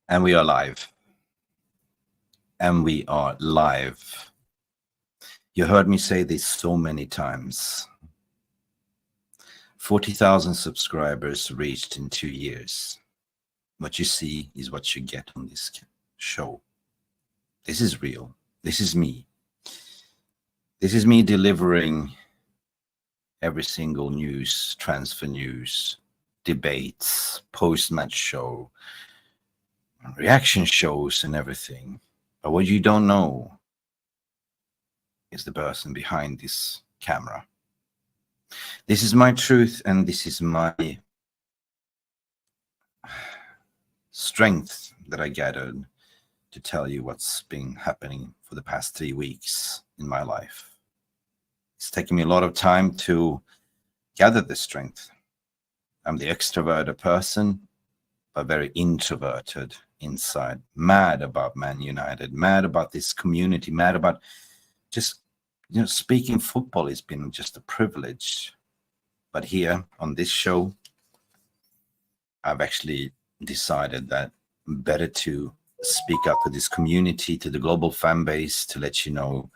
And we are live. And we are live. You heard me say this so many times. 40,000 subscribers reached in 2 years. What you see is what you get on this show. This is real. This is me. This is me delivering every single news, transfer news, debates, post-match show, reaction shows and everything. But what you don't know is the person behind this camera. This is my truth, and this is my strength that I gathered to tell you what's been happening for the past 3 weeks in my life. It's taken me a lot of time to gather this strength. I'm the extroverted person, but very introverted inside, mad about Man United, mad about this community, mad about just, speaking football has been just a privilege. But here on this show, I've actually decided that better to speak up to this community, to the global fan base, to let you know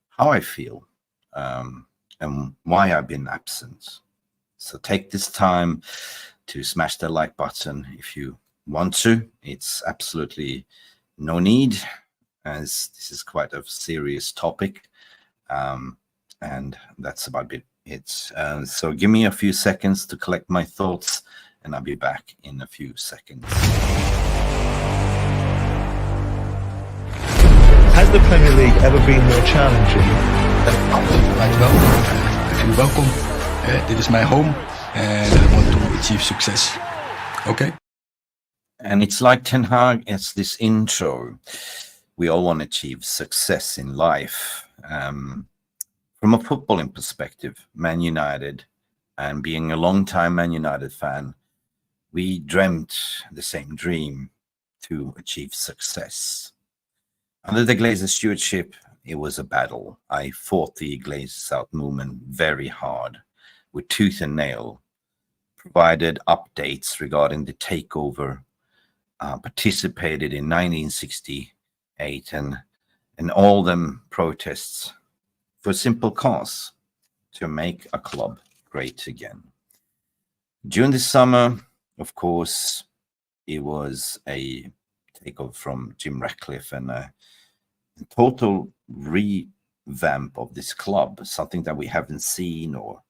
how I feel and why I've been absent. So take this time to smash the like button if you want to. It's absolutely no need, as this is quite a serious topic. And that's about it. So give me a few seconds to collect my thoughts, and I'll be back in a few seconds. Has the Premier League ever been more challenging? I feel welcome. Dit is my home, and I want to achieve success. Okay. And it's like Ten Hag, it's this intro. We all want to achieve success in life. From a footballing perspective, Man United, and being a long-time Man United fan, we dreamt the same dream to achieve success. Under the Glazers' stewardship, it was a battle. I fought the Glazers out movement very hard, with tooth and nail, provided updates regarding the takeover, participated in 1968 and all them protests for a simple cause, to make a club great again. During the summer, of course, it was a takeover from Jim Ratcliffe and a total revamp of this club, something that we haven't seen or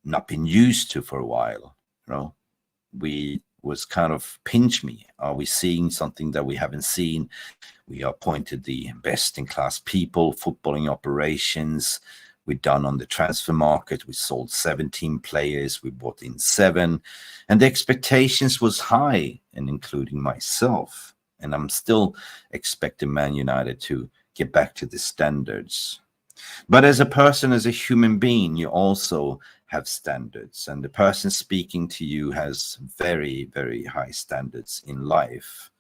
not been used to for a while. We was kind of pinch me. Are we seeing something that we haven't seen? We appointed the best in class people, footballing operations. We've done on the transfer market. We sold 17 players. We bought in 7. And the expectations was high, and including myself. And I'm still expecting Man United to get back to the standards. But as a person, as a human being, you also have standards. And the person speaking to you has very, very high standards in life.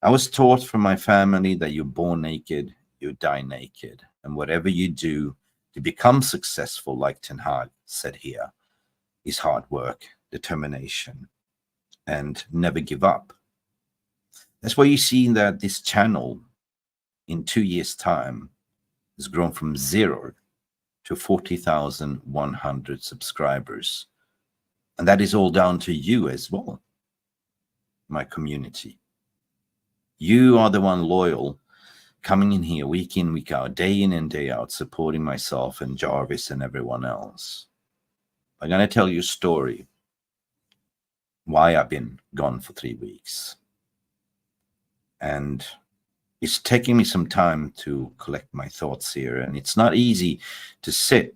I was taught from my family that you're born naked, you die naked. And whatever you do to become successful, like Ten Hag said here, is hard work, determination, and never give up. That's why you see that this channel in 2 years' time has grown from 0 to 40,100 subscribers. And that is all down to you as well, my community. You are the one loyal, coming in here week in, week out, day in and day out, supporting myself and Jarvis and everyone else. I'm going to tell you a story why I've been gone for 3 weeks. And it's taking me some time to collect my thoughts here. And it's not easy to sit.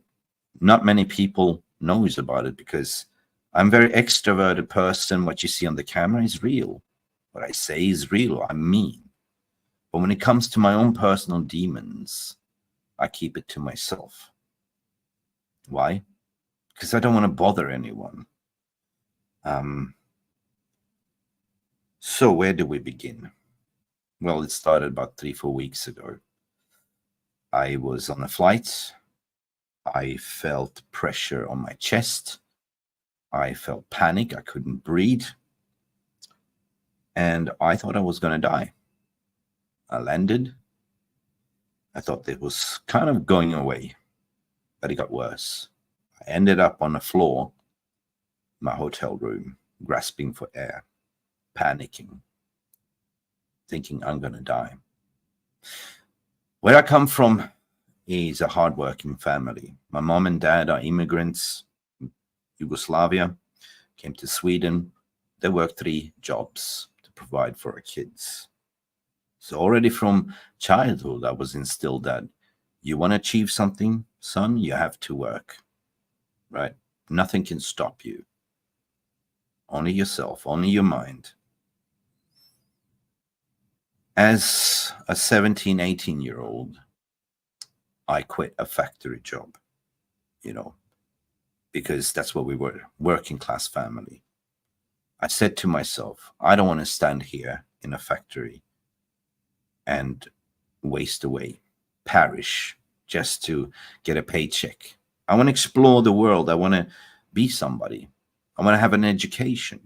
Not many people knows about it because I'm a very extroverted person. What you see on the camera is real. What I say is real. I'm me. But when it comes to my own personal demons, I keep it to myself. Why? Because I don't want to bother anyone. So where do we begin? Well, it started about 3-4 weeks ago. I was on a flight. I felt pressure on my chest. I felt panic. I couldn't breathe. And I thought I was going to die. I landed. I thought it was kind of going away, but it got worse. I ended up on the floor, my hotel room, grasping for air, panicking, thinking I'm going to die. Where I come from is a hardworking family. My mom and dad are immigrants from Yugoslavia, came to Sweden. They worked 3 jobs to provide for our kids. So already from childhood, I was instilled that you want to achieve something, son, you have to work, right? Nothing can stop you. Only yourself, only your mind. As a 17, 18-year-old, I quit a factory job, because that's what we were, working class family. I said to myself, I don't want to stand here in a factory and waste away, perish, just to get a paycheck. I want to explore the world. I want to be somebody. I want to have an education.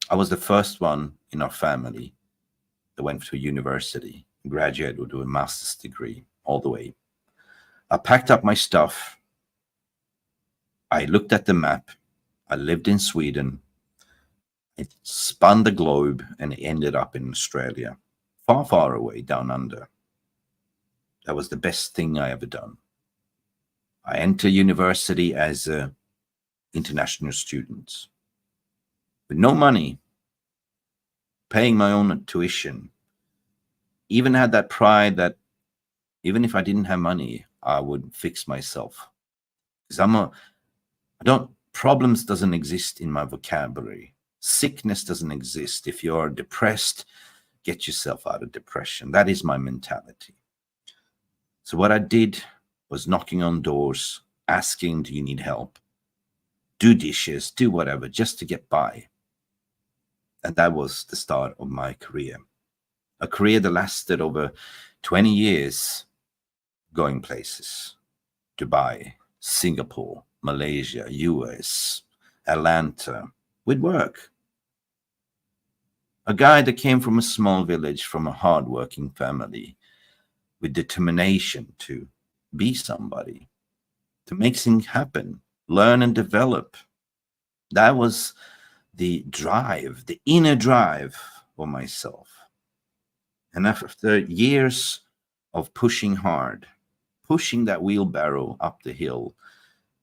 I was the first one in our family that went to university, graduated with a master's degree all the way. I packed up my stuff. I looked at the map. I lived in Sweden. It spun the globe and it ended up in Australia, far, far away, down under. That was the best thing I ever done. I entered university as an international student with no money, paying my own tuition. Even had that pride that even if I didn't have money, I would fix myself. Because problems doesn't exist in my vocabulary. Sickness doesn't exist. If you're depressed, get yourself out of depression. That is my mentality. So what I did was knocking on doors, asking, do you need help? Do dishes, do whatever, just to get by. And that was the start of my career. A career that lasted over 20 years, going places. Dubai, Singapore, Malaysia, US, Atlanta, with work. A guy that came from a small village, from a hard-working family, with determination to be somebody, to make things happen, learn and develop. That was the drive, the inner drive for myself. And after years of pushing hard, pushing that wheelbarrow up the hill,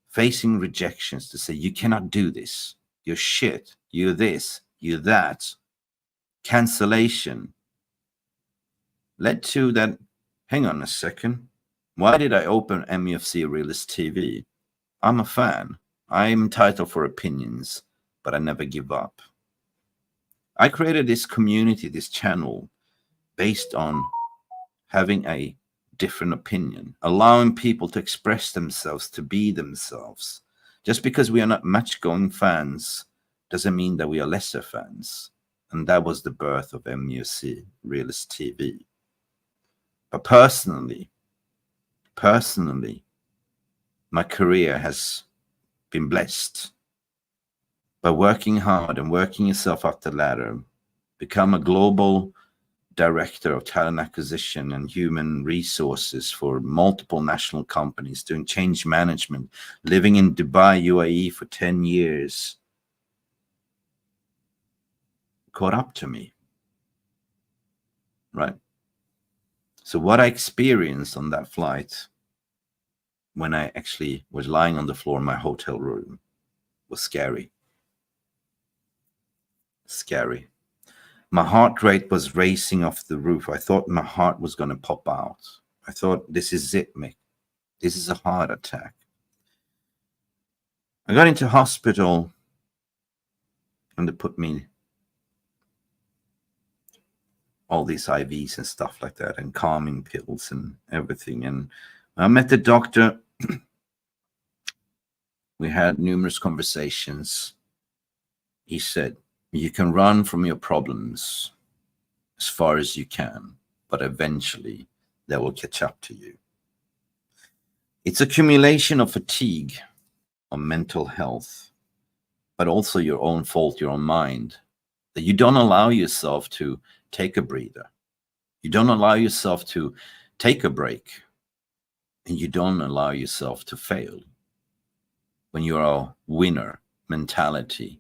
facing rejections to say, you cannot do this, you're shit, you're this, you're that, cancellation, led to that, hang on a second, why did I open Mufc Realist TV? I'm a fan. I'm entitled for opinions, but I never give up. I created this community, this channel, based on having a different opinion, allowing people to express themselves, to be themselves. Just because we are not match-going fans doesn't mean that we are lesser fans. And that was the birth of Mufc Realist TV. But personally, my career has been blessed by working hard and working yourself up the ladder, become a global director of talent acquisition and human resources for multiple national companies, doing change management, living in Dubai, UAE for 10 years. Caught up to me, right? So what I experienced on that flight, when I actually was lying on the floor in my hotel room, was scary. Scary. My heart rate was racing off the roof. I thought my heart was going to pop out. I thought, this is it, Mick. This is a heart attack. I got into hospital and they put me all these IVs and stuff like that, and calming pills and everything. And I met the doctor. We had numerous conversations. He said, you can run from your problems as far as you can, but eventually they will catch up to you. It's accumulation of fatigue, of mental health, but also your own fault, your own mind, that you don't allow yourself to take a breather. You don't allow yourself to take a break. And you don't allow yourself to fail. When you're a winner mentality,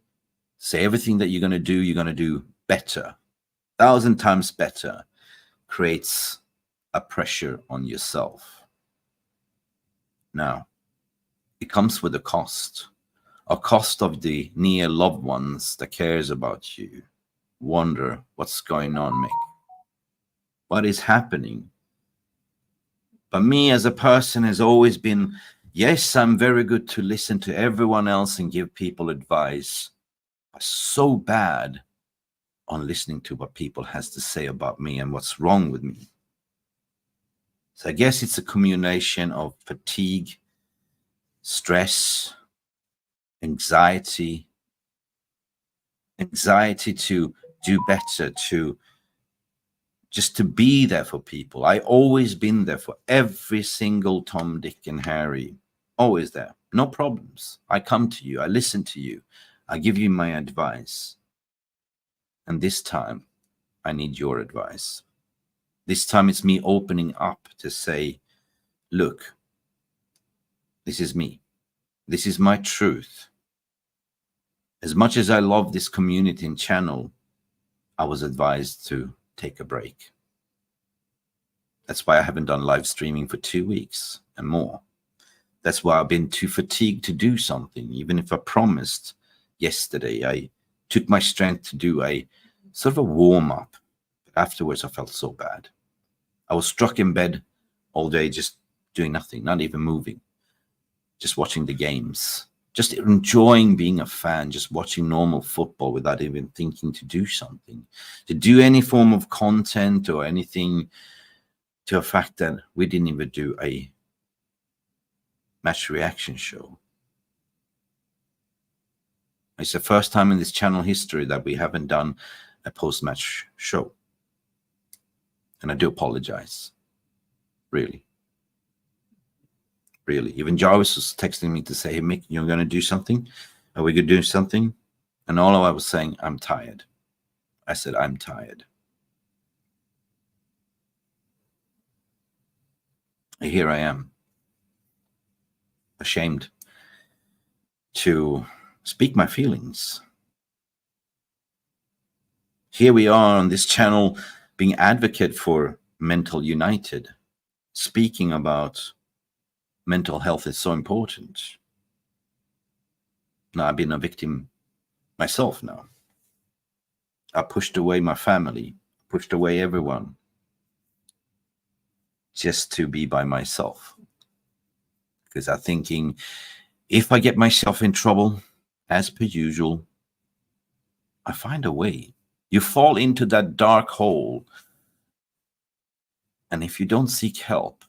say everything that you're going to do better, 1,000 times better, creates a pressure on yourself. Now, it comes with a cost of the near loved ones that cares about you. Wonder what's going on, Mick. What is happening? But me as a person has always been, yes, I'm very good to listen to everyone else and give people advice, but so bad on listening to what people has to say about me and what's wrong with me. So I guess it's a combination of fatigue, stress, anxiety to do better, just to be there for people. I always been there for every single Tom, Dick, and Harry. Always there. No problems. I come to you. I listen to you. I give you my advice. And this time, I need your advice. This time it's me opening up to say, look, this is me. This is my truth. As much as I love this community and channel, I was advised to take a break. That's why I haven't done live streaming for 2 weeks and more. That's why I've been too fatigued to do something. Even if I promised yesterday, I took my strength to do a sort of a warm-up. Afterwards, I felt so bad. I was struck in bed all day, just doing nothing, not even moving, just watching the games, just enjoying being a fan, just watching normal football without even thinking to do something, to do any form of content or anything, to the fact that we didn't even do a match reaction show. It's the first time in this channel history that we haven't done a post-match show. And I do apologize. Really. Really. Even Jarvis was texting me to say, hey, Mick, you're going to do something? Are we going to do something? And all I was saying, I'm tired. I said, I'm tired. And here I am, ashamed to speak my feelings. Here we are on this channel being advocate for Mental United, speaking about mental health is so important. Now I've been a victim myself now. I pushed away my family, pushed away everyone, just to be by myself. Because I'm thinking, if I get myself in trouble, as per usual, I find a way. You fall into that dark hole. And if you don't seek help,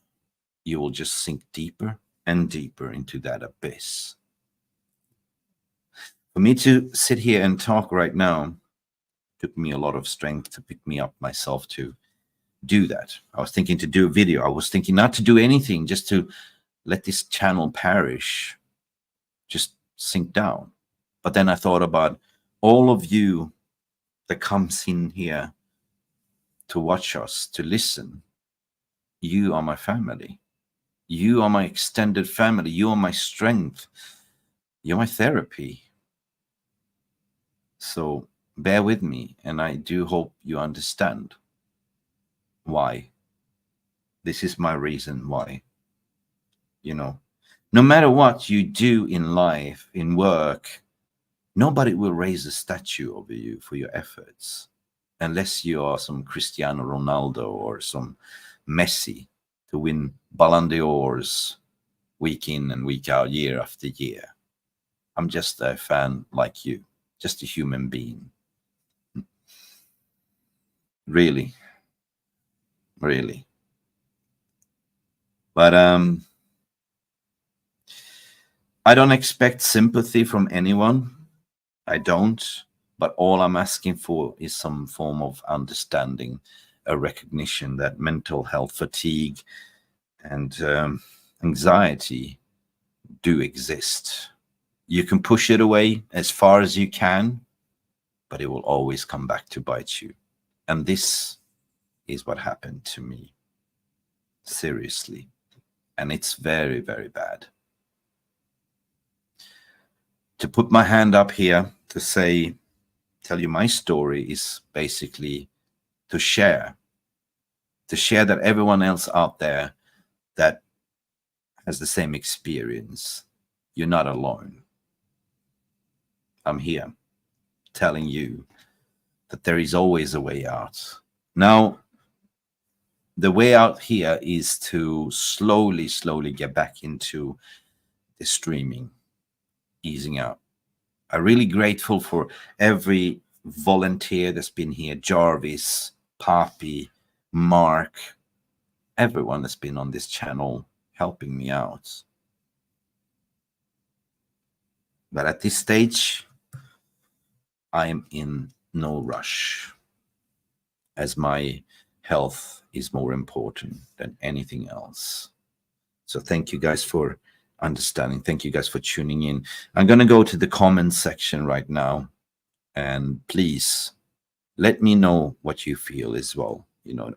you will just sink deeper and deeper into that abyss. For me to sit here and talk right now took me a lot of strength to pick me up myself to do that. I was thinking to do a video. I was thinking not to do anything, just to let this channel perish, just sink down. But then I thought about all of you that comes in here to watch us, to listen. You are my family. You are my extended family. You are my strength. You're my therapy. So bear with me, and I do hope you understand why. This is my reason why. You know, no matter what you do in life, in work, nobody will raise a statue over you for your efforts, unless you are some Cristiano Ronaldo or some Messi to win Ballon d'Ors week in and week out, year after year. I'm just a fan like you, just a human being. Really. Really. But I don't expect sympathy from anyone. I don't. But all I'm asking for is some form of understanding, a recognition that mental health, fatigue, and anxiety do exist. You can push it away as far as you can, but it will always come back to bite you. And this is what happened to me. Seriously. And it's very, very bad. To put my hand up here to tell you my story is basically to share that everyone else out there that has the same experience, you're not alone. I'm here telling you that there is always a way out. Now, the way out here is to slowly get back into the streaming, easing out. I'm really grateful for every volunteer that's been here, Jarvis, Papi, Mark, everyone that's been on this channel helping me out. But at this stage, I am in no rush, as my health is more important than anything else. So thank you guys for understanding. Thank you guys for tuning in. I'm going to go to the comments section right now, and please let me know what you feel as well. You know,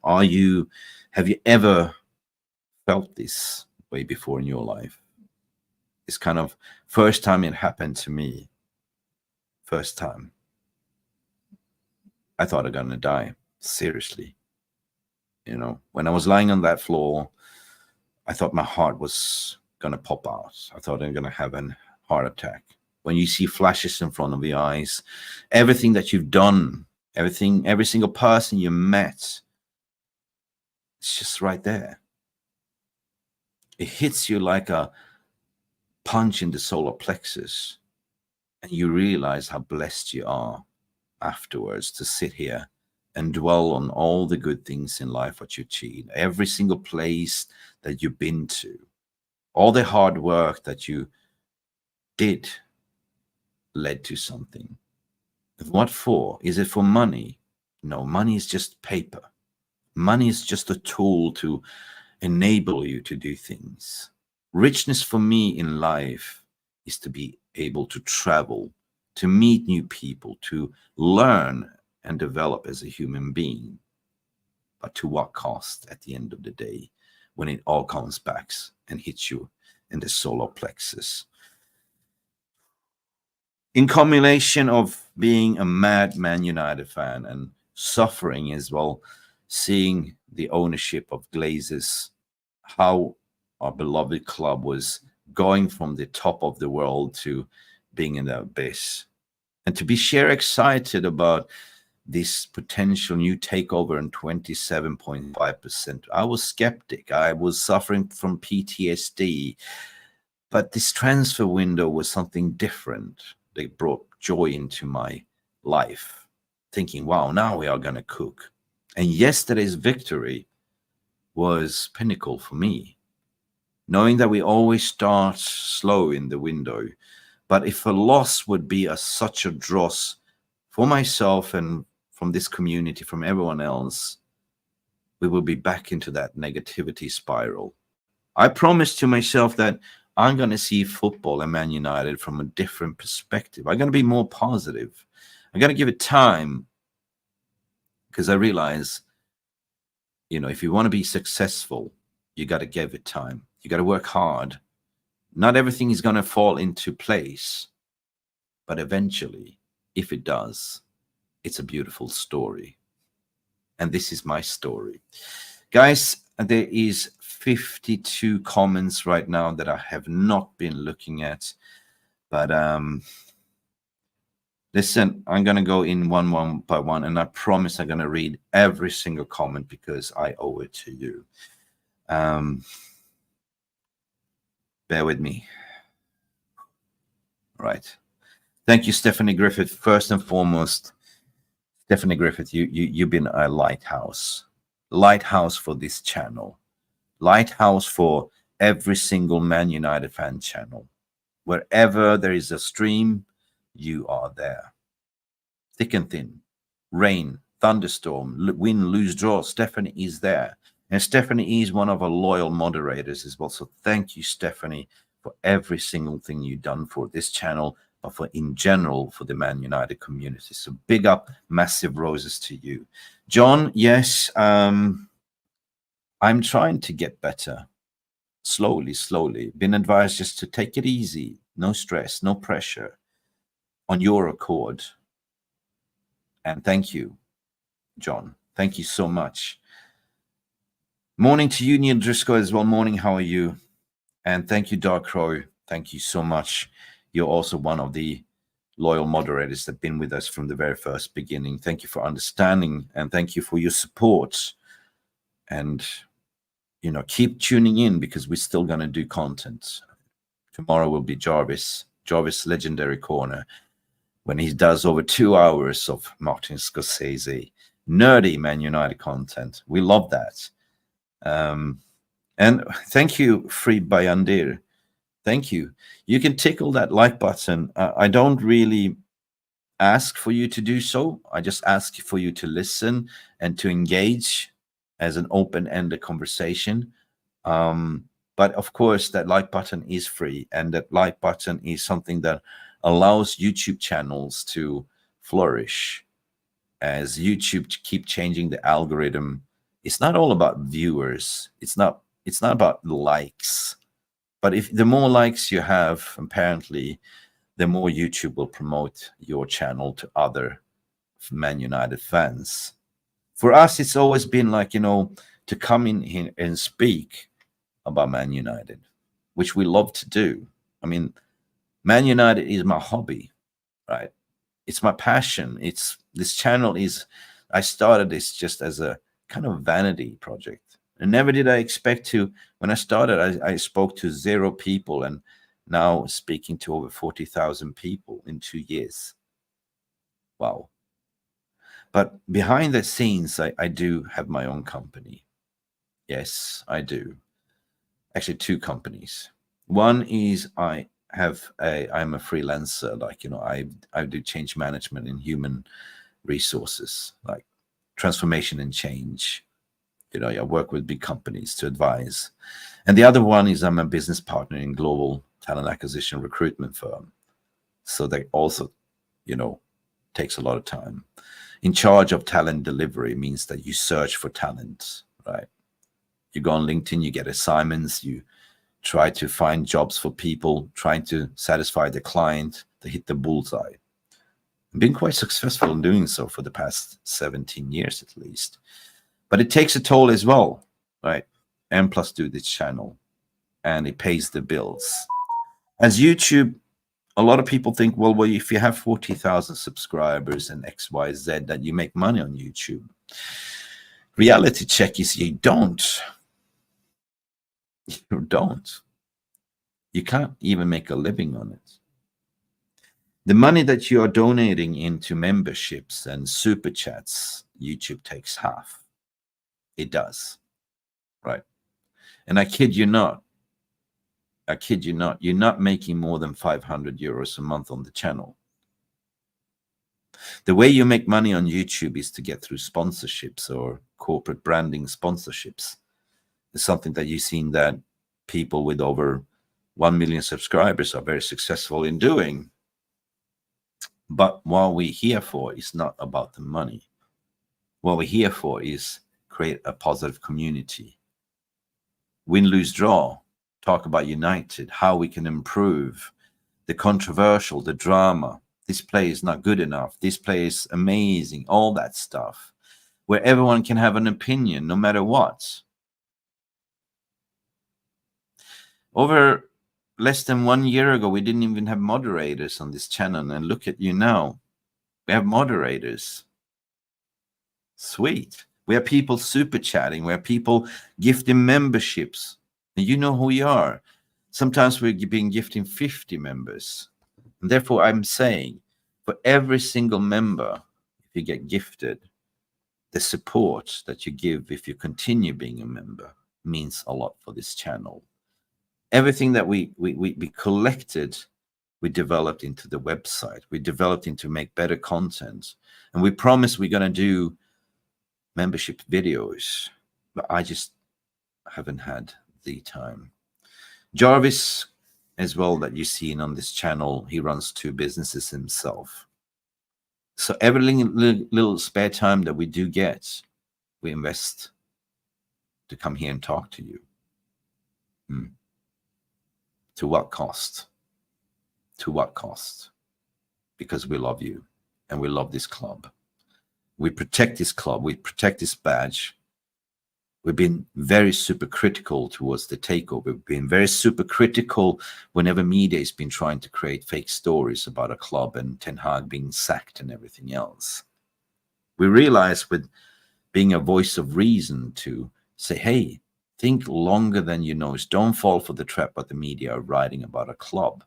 have you ever felt this way before in your life? It's kind of first time it happened to me. First time. I thought I'm gonna die. Seriously. You know, when I was lying on that floor, I thought my heart was gonna pop out. I thought I'm gonna have a heart attack. When you see flashes in front of your eyes, everything that you've done, every single person you met, it's just right there. It hits you like a punch in the solar plexus, and you realize how blessed you are afterwards to sit here and dwell on all the good things in life what you achieved, every single place that you've been to, all the hard work that you did led to something. What for? Is it for money? No, money is just paper. Money is just a tool to enable you to do things. Richness for me in life is to be able to travel, to meet new people, to learn and develop as a human being. But to what cost at the end of the day, when it all comes back and hits you in the solar plexus? In combination of being a mad Man United fan and suffering as well, seeing the ownership of Glazers, how our beloved club was going from the top of the world to being in the abyss, and to be excited about this potential new takeover in 27.5%. I was skeptic. I was suffering from PTSD, but this transfer window was something different. They brought joy into my life, thinking, wow, now we are going to cook. And yesterday's victory was pinnacle for me, knowing that we always start slow in the window. But if a loss would be such a dross for myself and from this community, from everyone else, we will be back into that negativity spiral. I promised to myself that I'm going to see football and Man United from a different perspective. I'm going to be more positive. I'm going to give it time, because I realize, you know, if you want to be successful, you got to give it time. You got to work hard. Not everything is going to fall into place, but eventually, if it does, it's a beautiful story. And this is my story. Guys, there is 52 comments right now that I have not been looking at. But listen, I'm going to go in one by one, and I promise I'm going to read every single comment because I owe it to you. Bear with me. Right. Thank you, Stephanie Griffith. First and foremost, Stephanie Griffith, you've been a lighthouse for this channel, lighthouse for every single Man United fan channel. Wherever there is a stream, you are there. Thick and thin, rain, thunderstorm, win, lose, draw, Stephanie is there. And Stephanie is one of our loyal moderators as well. So thank you, Stephanie, for every single thing you've done for this channel, but for in general for the Man United community. So big up, massive roses to you. John, yes, I'm trying to get better. Slowly. Been advised just to take it easy. No stress, no pressure. On your accord. And thank you, John. Thank you so much. Morning to you, Neil Driscoll, as well. Morning, how are you? And thank you, Dark Crow. Thank you so much. You're also one of the loyal moderators that have been with us from the very first beginning. Thank you for understanding, and thank you for your support. And, you know, keep tuning in, because we're still going to do content. Tomorrow will be Jarvis Legendary Corner, when he does over 2 hours of Martin Scorsese nerdy Man United content. We love that. And thank you, Free Bayandir. Thank you. You can tickle that like button. I don't really ask for you to do so. I just ask for you to listen and to engage as an open-ended conversation. But of course, that like button is free, and that like button is something that allows YouTube channels to flourish. As YouTube keep changing the algorithm, it's not all about viewers. It's not about likes. But if the more likes you have, apparently, the more YouTube will promote your channel to other Man United fans. For us, it's always been like, you know, to come in here and speak about Man United, which we love to do. I mean, Man United is my hobby, right? It's my passion. This channel is, I started this just as a kind of vanity project. And never did I expect to, when I started, I spoke to 0 people, and now speaking to over 40,000 people in 2 years. Wow. But behind the scenes, I do have my own company. Yes, I do. Actually, 2 companies. One is I'm a freelancer, like, you know, I do change management in human resources, like transformation and change. You know, I work with big companies to advise. And the other one is I'm a business partner in global talent acquisition recruitment firm. So that also, you know, takes a lot of time. In charge of talent delivery means that you search for talent, right? You go on LinkedIn, you get assignments, you try to find jobs for people, trying to satisfy the client to hit the bullseye. I've been quite successful in doing so for the past 17 years at least. But it takes a toll as well, right? And plus do this channel, and it pays the bills. As YouTube, a lot of people think, well, if you have 40,000 subscribers and XYZ, that you make money on YouTube. Reality check is you don't. You don't. You can't even make a living on it. The money that you are donating into memberships and super chats, YouTube takes half. It does, right? And I kid you not, you're not making more than 500 euros a month on the channel. The way you make money on YouTube is to get through sponsorships or corporate branding sponsorships. It's something that you've seen that people with over 1 million subscribers are very successful in doing. But what we're here for is not about the money. What we're here for is create a positive community. Win, lose, draw. Talk about United, how we can improve, the controversial, the drama. This play is not good enough. This play is amazing. All that stuff, where everyone can have an opinion, no matter what. Over less than 1 year ago, we didn't even have moderators on this channel, and look at you now. We have moderators. Sweet. We have people super chatting. We have people gifting memberships. And you know who we are. Sometimes we're being gifting 50 members. And therefore, I'm saying, for every single member, if you get gifted, the support that you give if you continue being a member means a lot for this channel. Everything that we collected, we developed into the website. We developed into make better content. And we promise we're going to do membership videos. But I just haven't had the time. Jarvis, as well that you've seen on this channel, he runs 2 businesses himself. So every little spare time that we do get, we invest to come here and talk to you. To what cost? To what cost? Because we love you and we love this club. We protect this club. We protect this badge. We've been very super critical towards the takeover. We've been very super critical whenever media has been trying to create fake stories about a club and Ten Hag being sacked and everything else. We realize with being a voice of reason to say, hey, think longer than you know. Don't fall for the trap that the media are writing about a club.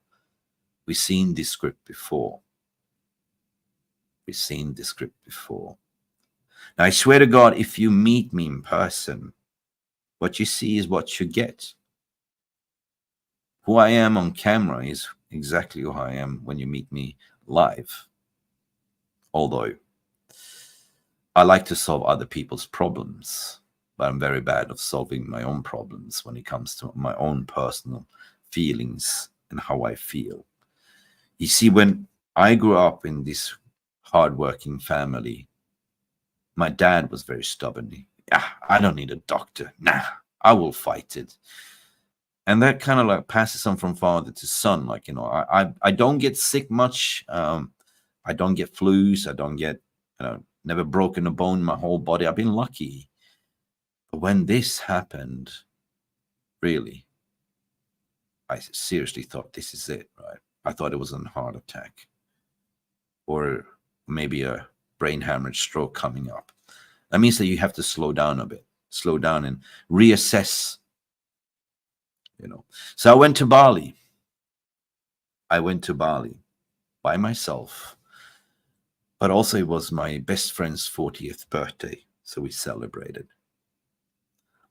We've seen this script before. We've seen this script before. Now, I swear to God, if you meet me in person, what you see is what you get. Who I am on camera is exactly who I am when you meet me live. Although, I like to solve other people's problems, but I'm very bad at solving my own problems when it comes to my own personal feelings and how I feel. You see, when I grew up in this hardworking family, my dad was very stubborn. I don't need a doctor. Nah, I will fight it. And that kind of like passes on from father to son. Like, you know, I don't get sick much. I don't get flus. I don't get, never broken a bone in my whole body. I've been lucky. But when this happened, really, I seriously thought this is it, right? I thought it was a heart attack or maybe a brain hemorrhage, stroke coming up. That means that you have to slow down a bit, slow down and reassess, So I went to Bali. I went to Bali by myself, but also it was my best friend's 40th birthday, so we celebrated.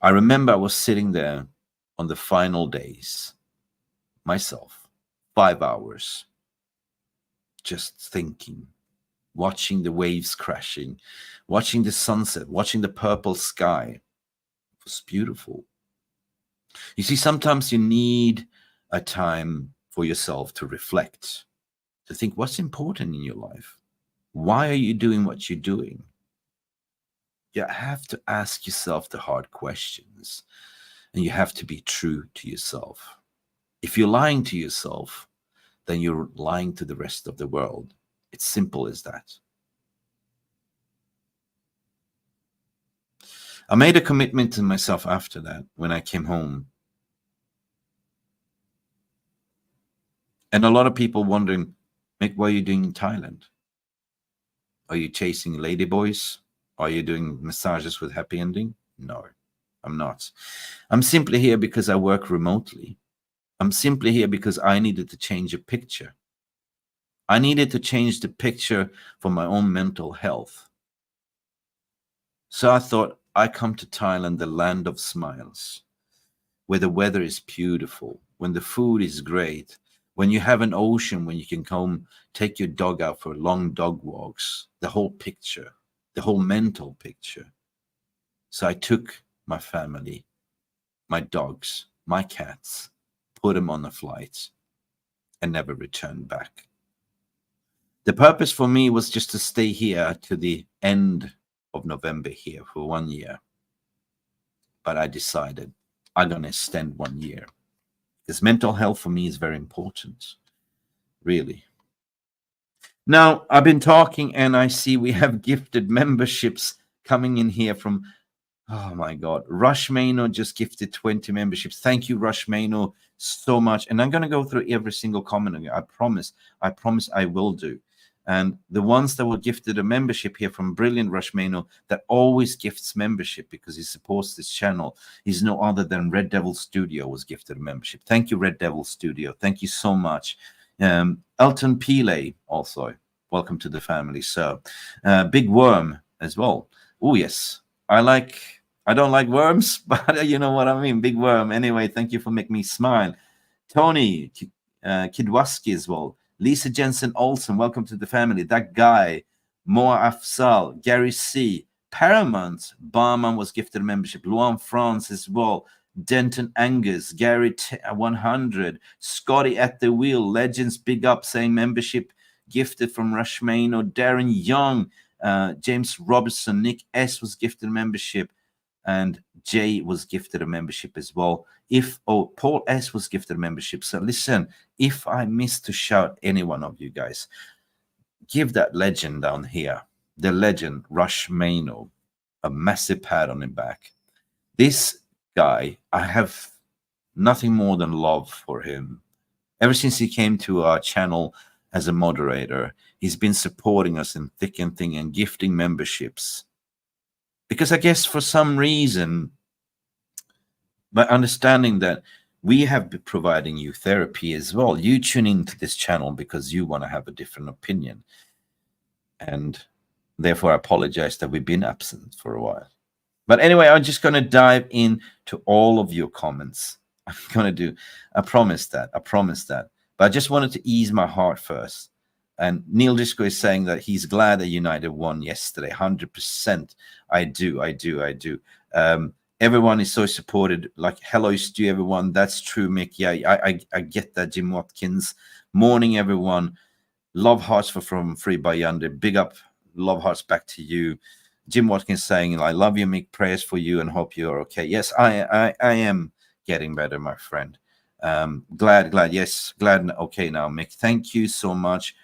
I remember I was sitting there on the final days, myself, 5 hours, just thinking, watching the waves crashing, watching the sunset, watching the purple sky. It was beautiful. You see, sometimes you need a time for yourself to reflect, to think what's important in your life. Why are you doing what you're doing? You have to ask yourself the hard questions, and you have to be true to yourself. If you're lying to yourself, then you're lying to the rest of the world. It's simple as that. I made a commitment to myself after that when I came home. And a lot of people wondering, Mick, what are you doing in Thailand? Are you chasing ladyboys? Are you doing massages with happy ending? No, I'm not. I'm simply here because I work remotely. I'm simply here because I needed to change a picture. I needed to change the picture for my own mental health. So I thought, I come to Thailand, the land of smiles, where the weather is beautiful, when the food is great, when you have an ocean, when you can come take your dog out for long dog walks, the whole picture, the whole mental picture. So I took my family, my dogs, my cats, put them on a flight and never returned back. The purpose for me was just to stay here to the end of November here for 1 year. But I decided I'm going to extend 1 year. Because mental health for me is very important. Really. Now, I've been talking and I see we have gifted memberships coming in here from, oh my God, Rush Mano just gifted 20 memberships. Thank you, Rush Mano, so much. And I'm going to go through every single comment of you. I promise I will do. And the ones that were gifted a membership here from Brilliant Rush Mano, that always gifts membership because he supports this channel, is no other than Red Devil Studio was gifted a membership. Thank you, Red Devil Studio. Thank you so much. Elton Pile also, welcome to the family, sir. Big Worm as well. Oh, yes. I don't like worms, but you know what I mean. Big Worm. Anyway, thank you for making me smile. Tony Kidwaski as well. Lisa Jensen Olsen, welcome to the family. That guy, Moa Afzal, Gary C, Paramount, Barman was gifted a membership. Luan France as well. Denton Angus, Gary 100, Scotty at the wheel, Legends big up saying membership gifted from Rushmano, Darren Young, James Robertson, Nick S was gifted a membership, and Jay was gifted a membership as well. Paul S was gifted a membership. So listen, if I miss to shout any one of you guys, give that legend down here, the legend Rushmano, a massive pat on the back. This guy, I have nothing more than love for him. Ever since he came to our channel as a moderator, he's been supporting us in thick and thin and gifting memberships. Because I guess for some reason, by understanding that we have been providing you therapy as well, you tune into this channel because you want to have a different opinion. And therefore, I apologize that we've been absent for a while. But anyway, I'm just going to dive into all of your comments. I'm going to do, I promise that. But I just wanted to ease my heart first. And Neil Disco is saying that he's glad that United won yesterday. 100%. I do. Everyone is so supported. Like, hello, Stu, everyone. That's true, Mick. Yeah, I get that, Jim Watkins. Morning, everyone. Love hearts from Free by Yonder. Big up, love hearts back to you. Jim Watkins saying, I love you, Mick. Prayers for you and hope you're okay. Yes, I am getting better, my friend. Glad. Yes, glad and okay now, Mick. Thank you so much.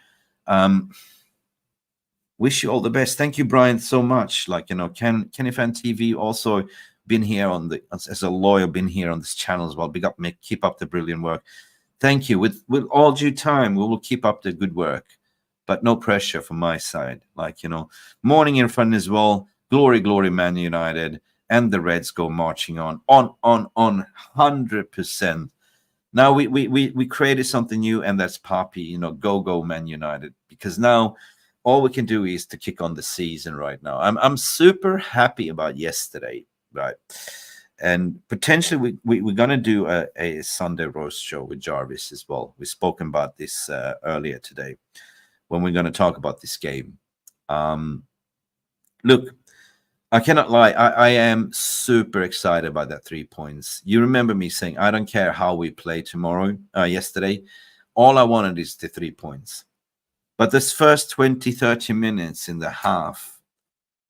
Wish you all the best. Thank you, Brian, so much. Like, you know, Kenny Fan TV also been here on the, as a lawyer, been here on this channel as well. Big up, Mick. Keep up the brilliant work. Thank you. With all due time, we will keep up the good work, but no pressure from my side. Like, you know, morning in front as well. Glory, Man United, and the Reds go marching on 100%. Now we created something new, and that's Poppy. You know, go Man United, because now all we can do is to kick on the season right now. I'm super happy about yesterday, right? And potentially we're going to do a Sunday roast show with Jarvis as well. We've spoken about this earlier today when we're going to talk about this game. Look, I cannot lie. I am super excited about that 3 points. You remember me saying, I don't care how we play tomorrow, yesterday. All I wanted is the 3 points. But this first 20, 30 minutes in the half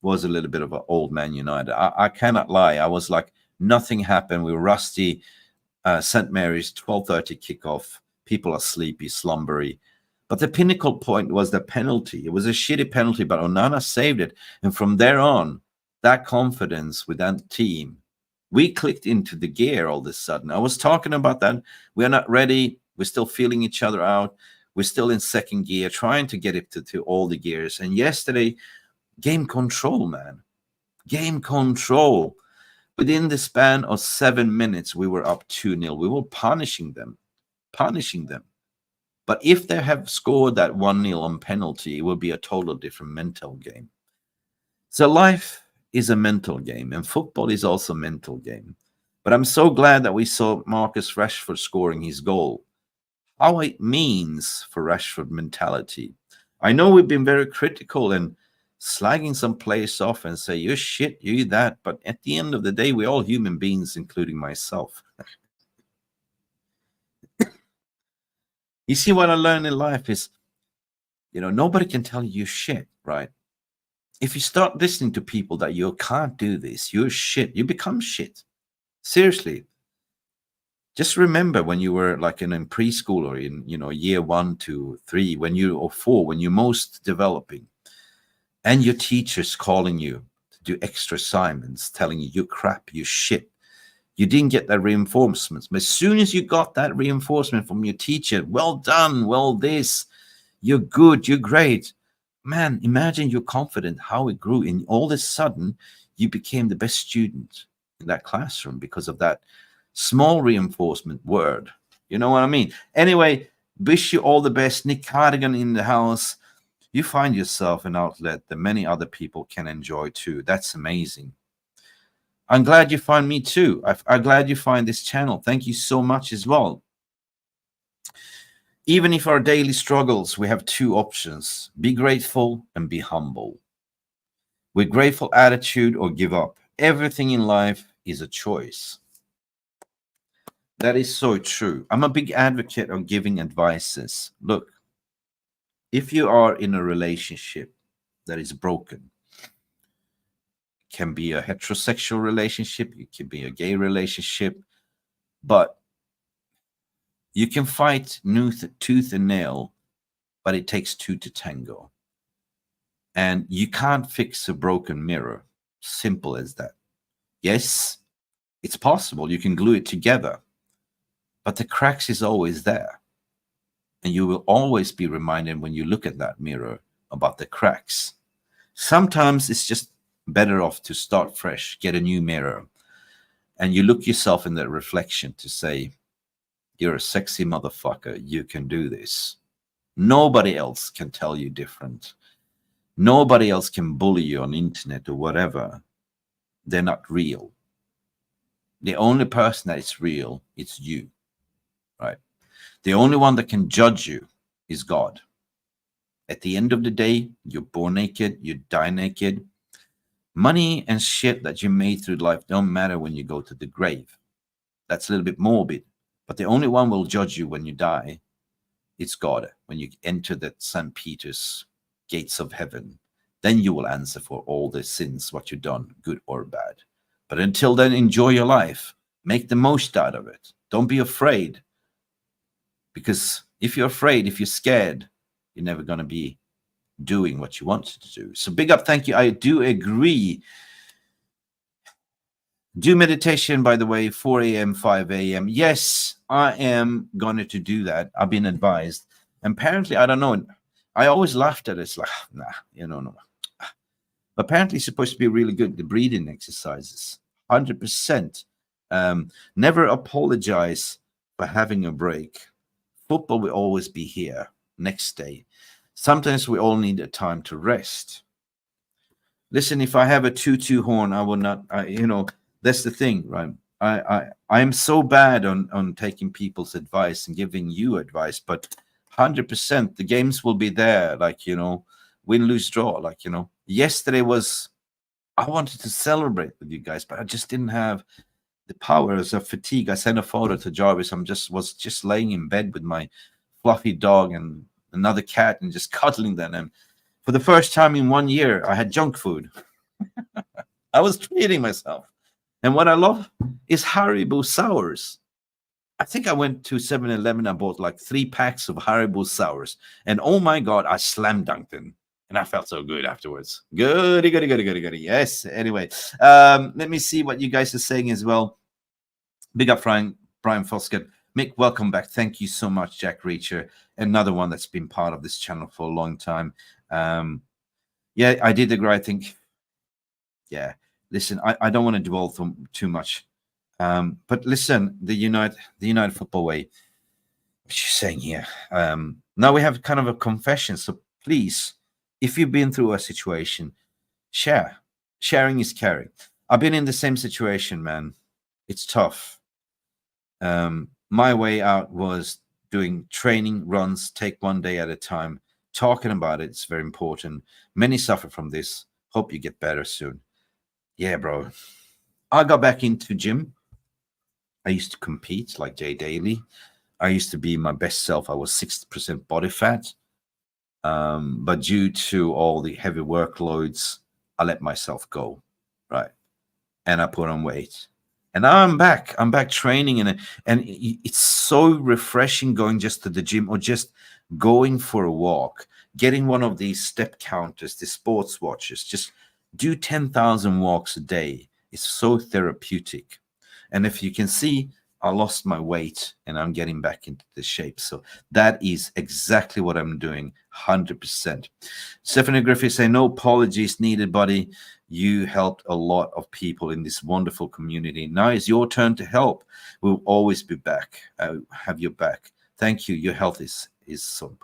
was a little bit of an old Man United. I cannot lie. I was like, nothing happened. We were rusty. St. Mary's, 12:30 kickoff. People are sleepy, slumbery. But the pinnacle point was the penalty. It was a shitty penalty, but Onana saved it. And from there on, that confidence with that team, we clicked into the gear all of a sudden. I was talking about that. We're not ready. We're still feeling each other out. We're still in second gear, trying to get it to all the gears. And yesterday, game control, man. Game control. Within the span of 7 minutes, we were up 2-0. We were punishing them. But if they have scored that 1-0 on penalty, it will be a total different mental game. So life is a mental game, and football is also a mental game. But I'm so glad that we saw Marcus Rashford scoring his goal. How it means for Rashford mentality. I know we've been very critical and slagging some players off and say, you're shit, you're that. But at the end of the day, we're all human beings, including myself. You see, what I learned in life is, you know, nobody can tell you shit, right? If you start listening to people that you can't do this, you're shit, you become shit. Seriously. Just remember when you were like in preschool or in, you know, year 1, 2, 3, or 4, when you're most developing, and your teacher's calling you to do extra assignments, telling you you're crap, you're shit. You didn't get that reinforcement. But as soon as you got that reinforcement from your teacher, well done, well this, you're good, you're great. Man, imagine you're confident how it grew. And all of a sudden, you became the best student in that classroom because of that small reinforcement word. You know what I mean? Anyway, wish you all the best. Nick Cardigan in the house. You find yourself an outlet that many other people can enjoy too. That's amazing. I'm glad you find me too. I'm glad you find this channel. Thank you so much as well. Even if our daily struggles, we have 2 options. Be grateful and be humble. With grateful attitude or give up. Everything in life is a choice. That is so true. I'm a big advocate of giving advices. Look, if you are in a relationship that is broken, can be a heterosexual relationship, it can be a gay relationship, but you can fight tooth and nail, but it takes two to tango. And you can't fix a broken mirror. Simple as that. Yes, it's possible. You can glue it together, but the cracks is always there. And you will always be reminded when you look at that mirror about the cracks. Sometimes it's just better off to start fresh, get a new mirror, and you look yourself in that reflection to say, you're a sexy motherfucker, you can do this. Nobody else can tell you different. Nobody else can bully you on internet or whatever. They're not real. The only person that is real, it's you, right? The only one that can judge you is God. At the end of the day, you're born naked, you die naked. Money and shit that you made through life don't matter when you go to the grave. That's a little bit morbid, but the only one will judge you when you die, it's God. When you enter that St. Peter's gates of heaven, then you will answer for all the sins, what you've done, good or bad. But until then, enjoy your life. Make the most out of it. Don't be afraid. Because if you're afraid, if you're scared, you're never going to be doing what you want to do. So big up, thank you. I do agree. Do meditation, by the way, 4 a.m., 5 a.m. Yes, I am going to do that. I've been advised. And apparently, I don't know. I always laughed at it. It's like, nah, no. But apparently, it's supposed to be really good. The breathing exercises, 100%. Never apologize for having a break. Football will always be here next day. Sometimes we all need a time to rest. Listen, if I have a tutu horn, I will not, that's the thing, right? I'm so bad on taking people's advice and giving you advice, but 100%, the games will be there, win, lose, draw. Yesterday I wanted to celebrate with you guys, but I just didn't have the powers of fatigue. I sent a photo to Jarvis. Was just laying in bed with my fluffy dog and another cat and just cuddling them. And for the first time in 1 year, I had junk food. I was treating myself. And what I love is Haribo Sours. I think I went to 7-Eleven. I bought like 3 packs of Haribo Sours. And oh my God, I slam dunked them. And I felt so good afterwards. Goody. Yes. Anyway, let me see what you guys are saying as well. Big up, Brian Foskett. Mick, welcome back. Thank you so much, Jack Reacher. Another one that's been part of this channel for a long time. Yeah, I did agree. I think, yeah, listen, I don't want to dwell too much. But listen, the United Football Way, what you're saying here. Now we have kind of a confession. So please, if you've been through a situation, share. Sharing is caring. I've been in the same situation, man. It's tough. My way out was doing training runs, take one day at a time. Talking about it's very important. Many suffer from this. Hope you get better soon. Yeah, bro. I got back into gym. I used to compete like Jay Daly. I used to be my best self. I was 60% body fat. But due to all the heavy workloads, I let myself go, right? And I put on weight. And now I'm back. I'm back training, and it's so refreshing going just to the gym or just going for a walk, getting one of these step counters, the sports watches. Just do 10,000 walks a day. It's so therapeutic. And if you can see, I lost my weight and I'm getting back into the shape. So that is exactly what I'm doing, 100%. Stephanie Griffith say, no apologies needed, buddy. You helped a lot of people in this wonderful community. Now it's your turn to help. We'll always be back. Have your back. Thank you. Your health is so.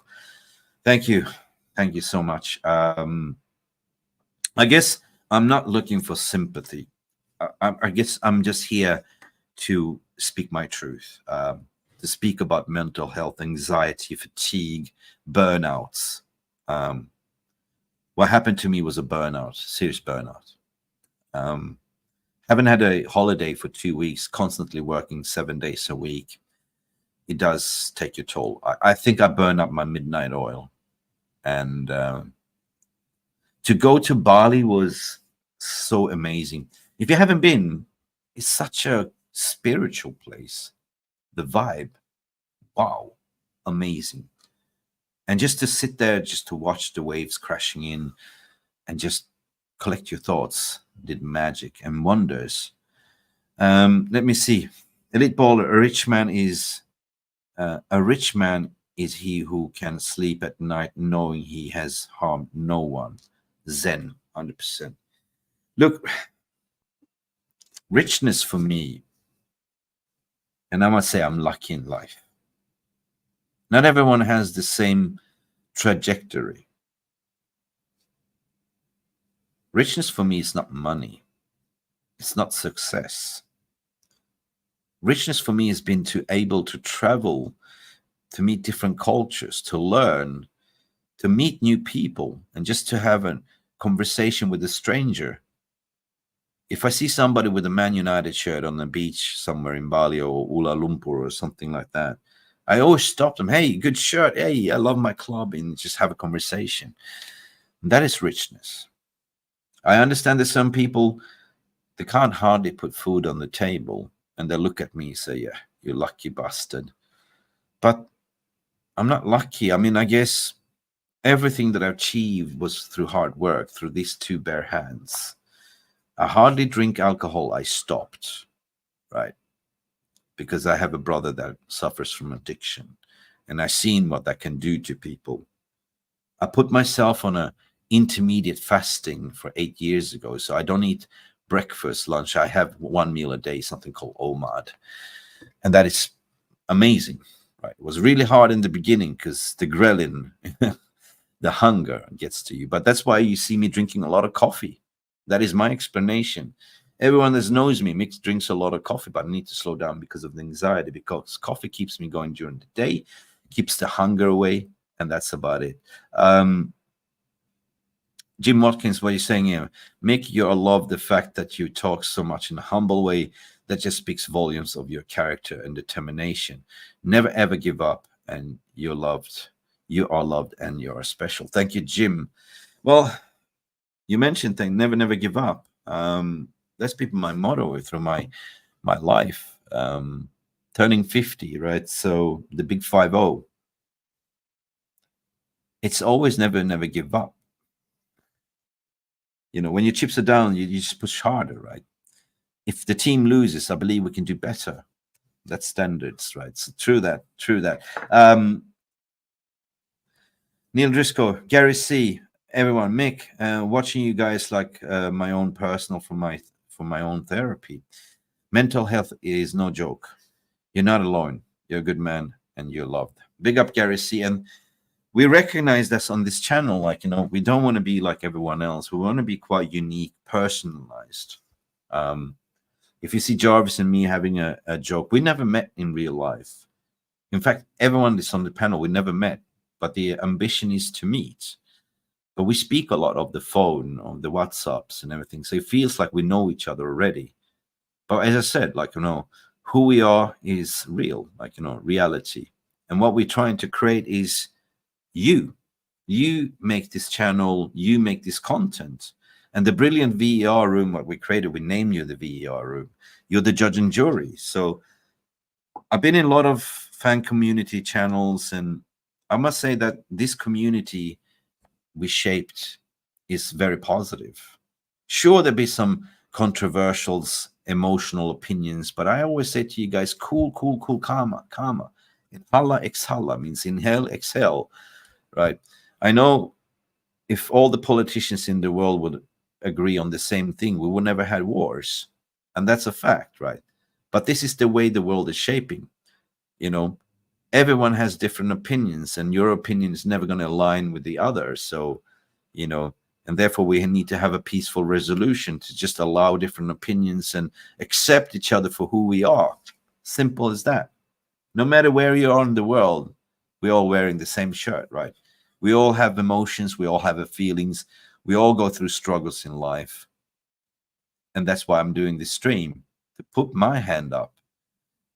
Thank you. Thank you so much. I guess I'm not looking for sympathy. I guess I'm just here to speak my truth, to speak about mental health, anxiety, fatigue, burnouts. What happened to me was a burnout, serious burnout. Haven't had a holiday for 2 weeks, constantly working 7 days a week. It does take your toll. I think I burned up my midnight oil. And to go to Bali was so amazing. If you haven't been, it's such a spiritual place. The vibe, wow, amazing. And just to sit there, just to watch the waves crashing in and just collect your thoughts did magic and wonders. Let me see. Elite baller, a rich man is he who can sleep at night knowing he has harmed no one. Zen, 100%. Look, richness for me, and I must say I'm lucky in life. Not everyone has the same trajectory. Richness for me is not money. It's not success. Richness for me has been to able to travel, to meet different cultures, to learn, to meet new people, and just to have a conversation with a stranger. If I see somebody with a Man United shirt on the beach somewhere in Bali or Kuala Lumpur or something like that, I always stop them. Hey, good shirt. Hey, I love my club, and just have a conversation. And that is richness. I understand that some people, they can't hardly put food on the table, and they look at me and say, yeah, you lucky bastard. But I'm not lucky. I mean, I guess everything that I've achieved was through hard work, through these two bare hands. I hardly drink alcohol. I stopped, right? Because I have a brother that suffers from addiction, and I've seen what that can do to people. I put myself on a intermediate fasting for 8 years ago, so I don't eat breakfast, lunch. I have one meal a day, something called OMAD, and that is amazing, right? It was really hard in the beginning because the ghrelin, the hunger gets to you, but that's why you see me drinking a lot of coffee. That is my explanation. Everyone that knows me, Mick drinks a lot of coffee, but I need to slow down because of the anxiety, because coffee keeps me going during the day, keeps the hunger away, and that's about it. Jim Watkins, what are you saying here? Mick, you love the fact that you talk so much in a humble way that just speaks volumes of your character and determination. Never ever give up, and you're loved. You are loved, and you are special. Thank you, Jim. Well, you mentioned thing, never give up. That's been my motto through my life. Turning 50, right? So the big 50. It's always never give up. You know, when your chips are down, you just push harder, right? If the team loses, I believe we can do better. That's standards, right? So true that. Neil Driscoll, Gary C, everyone, Mick, watching you guys like my own personal for my own therapy. Mental health is no joke. You're not alone. You're a good man, and you're loved. Big up, Gary C. And we recognize this on this channel, like, you know, we don't want to be like everyone else. We want to be quite unique, personalized. If you see Jarvis and me having a joke, we never met in real life. In fact, everyone that's on the panel, we never met, but the ambition is to meet. But we speak a lot of the phone, on the WhatsApps and everything. So it feels like we know each other already. But as I said, like, you know, who we are is real, like, you know, reality. And what we're trying to create is you make this channel, you make this content. And the brilliant VER room, what we created, we named you the VER room. You're the judge and jury. So I've been in a lot of fan community channels, and I must say that this community we shaped is very positive. Sure, there'll be some controversial, emotional opinions, but I always say to you guys, cool, calma. Inhala, exhala means inhale, exhale. Right. I know if all the politicians in the world would agree on the same thing, we would never have wars. And that's a fact, right? But this is the way the world is shaping. You know, everyone has different opinions, and your opinion is never going to align with the other. So, you know, and therefore we need to have a peaceful resolution to just allow different opinions and accept each other for who we are. Simple as that. No matter where you are in the world, we're all wearing the same shirt, right? We all have emotions. We all have feelings. We all go through struggles in life. And that's why I'm doing this stream, to put my hand up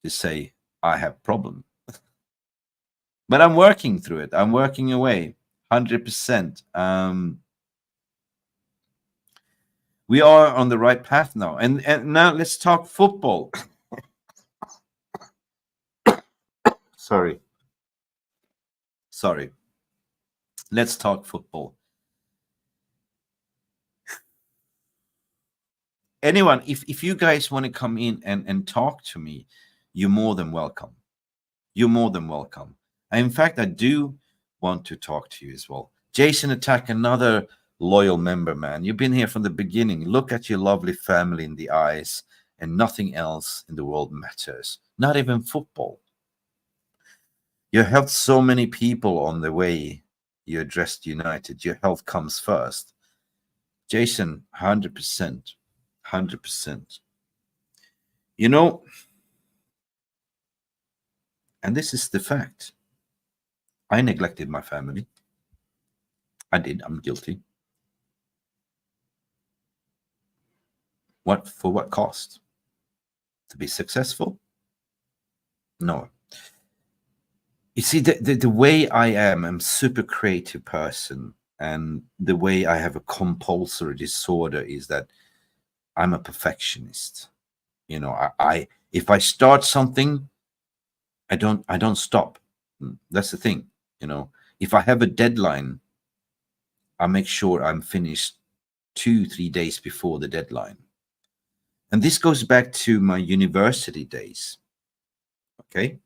to say I have problem. But I'm working through it. I'm working away 100%. We are on the right path now. And now let's talk football. Sorry. Let's talk football. Anyone, if you guys want to come in and talk to me, you're more than welcome. You're more than welcome. And in fact, I do want to talk to you as well. Jason Attack, another loyal member, man. You've been here from the beginning. Look at your lovely family in the eyes, and nothing else in the world matters. Not even football. You helped so many people on the way you addressed United. Your health comes first. Jason, 100%. 100%. You know, and this is the fact. I neglected my family. I did. I'm guilty. What, for what cost? To be successful? No. You see, the way I am, I'm a super creative person, and the way I have a compulsory disorder is that I'm a perfectionist. You know, I if I start something, I don't stop. That's the thing. You know, if I have a deadline, I make sure I'm finished 2-3 days before the deadline. And this goes back to my university days. Okay.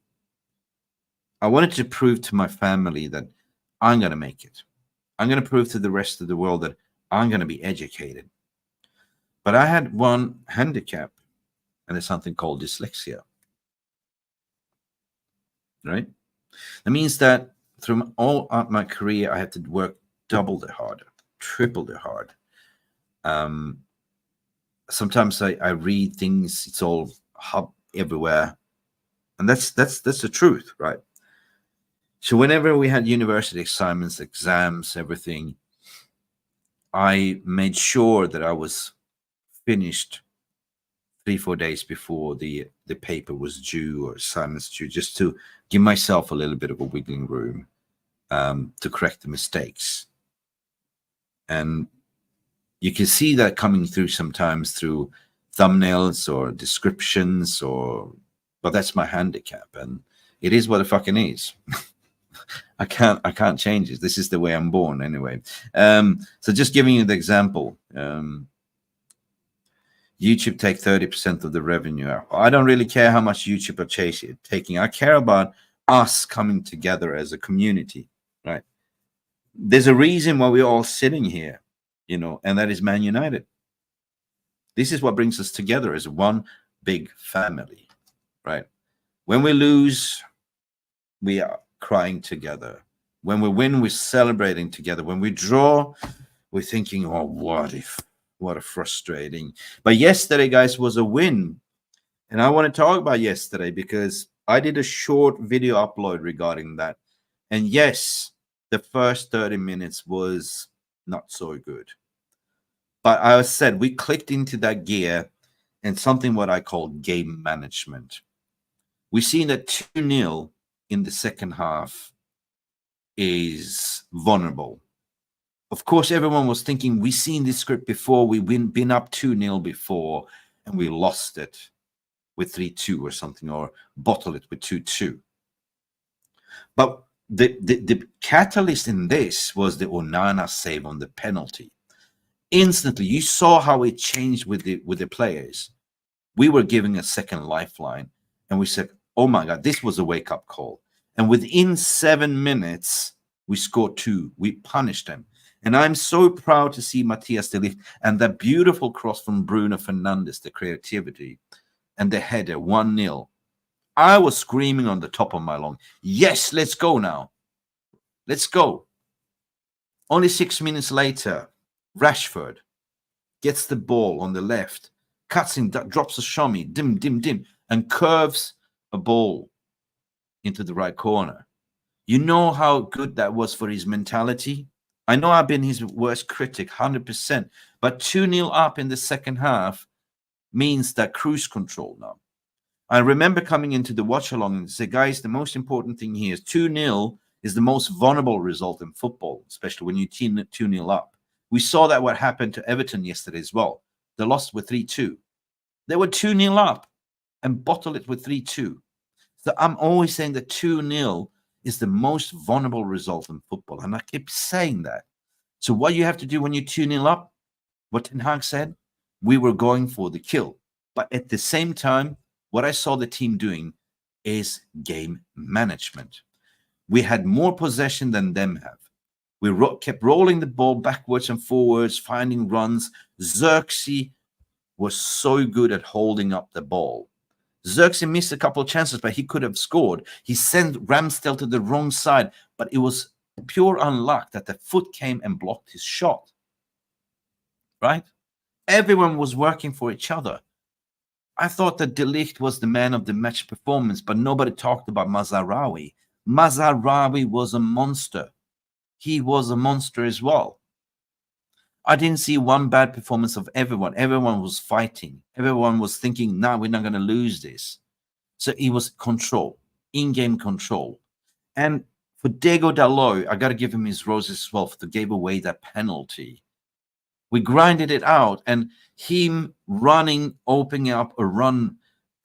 I wanted to prove to my family that I'm going to make it. I'm going to prove to the rest of the world that I'm going to be educated. But I had one handicap, and it's something called dyslexia. Right? That means that through all of my career, I had to work double the hard, triple the hard. Sometimes I read things, it's all hub everywhere. And that's the truth, right? So whenever we had university assignments, exams, everything, I made sure that I was finished 3-4 days before the paper was due or assignments due, just to give myself a little bit of a wiggling room to correct the mistakes. And you can see that coming through sometimes through thumbnails or descriptions, but that's my handicap, and it is what it fucking is. I can't change it. This is the way I'm born anyway. So just giving you the example, YouTube take 30% of the revenue out. I don't really care how much YouTube are taking. I care about us coming together as a community, right? There's a reason why we're all sitting here, you know, and that is Man United. This is what brings us together as one big family, right? When we lose, we are crying together. When we win, we're celebrating together. When we draw, we're thinking, oh, what if? What a frustrating. But yesterday, guys, was a win. And I want to talk about yesterday because I did a short video upload regarding that. And yes, the first 30 minutes was not so good. But I said we clicked into that gear and something what I call game management. We've seen that 2-0 in the second half is vulnerable. Of course, everyone was thinking, we've seen this script before. We've been up 2-0 before, and we lost it with 3-2 or something, or bottled it with 2-2. But the catalyst in this was the Onana save on the penalty. Instantly, you saw how it changed with the players. We were giving a second lifeline, and we said, oh my God, this was a wake-up call. And within 7 minutes, we scored 2. We punished them. And I'm so proud to see Matthias de Ligt and that beautiful cross from Bruno Fernandes, the creativity, and the header, 1-0. I was screaming on the top of my lung, yes, let's go now. Let's go. Only 6 minutes later, Rashford gets the ball on the left, cuts in, drops a shimmy, dim, and curves a ball into the right corner. You know how good that was for his mentality? I know I've been his worst critic, 100%. But 2-0 up in the second half, means that cruise control now. I remember coming into the watch along and say, guys, the most important thing here is 2-0 is the most vulnerable result in football, especially when you 2-0 up. We saw that what happened to Everton yesterday as well. They lost with 3-2. They were 2-0 up and bottled it with 3-2. So I'm always saying that 2-0 is the most vulnerable result in football. And I keep saying that. So what you have to do when you're 2-0 up, what Ten Hag said, we were going for the kill. But at the same time, what I saw the team doing is game management. We had more possession than them have. We kept rolling the ball backwards and forwards, finding runs. Xerxes was so good at holding up the ball. Xerxes missed a couple of chances, but he could have scored. He sent Ramsdale to the wrong side, but it was pure unluck that the foot came and blocked his shot. Right? Everyone was working for each other. I thought that De Ligt was the man of the match performance, but nobody talked about Mazraoui. Mazraoui was a monster. He was a monster as well. I didn't see one bad performance of everyone. Everyone was fighting. Everyone was thinking, no, we're not going to lose this. So it was control, in-game control. And for Diego Dalot, I got to give him his roses as well for gave away that penalty. We grinded it out, and him running, opening up a run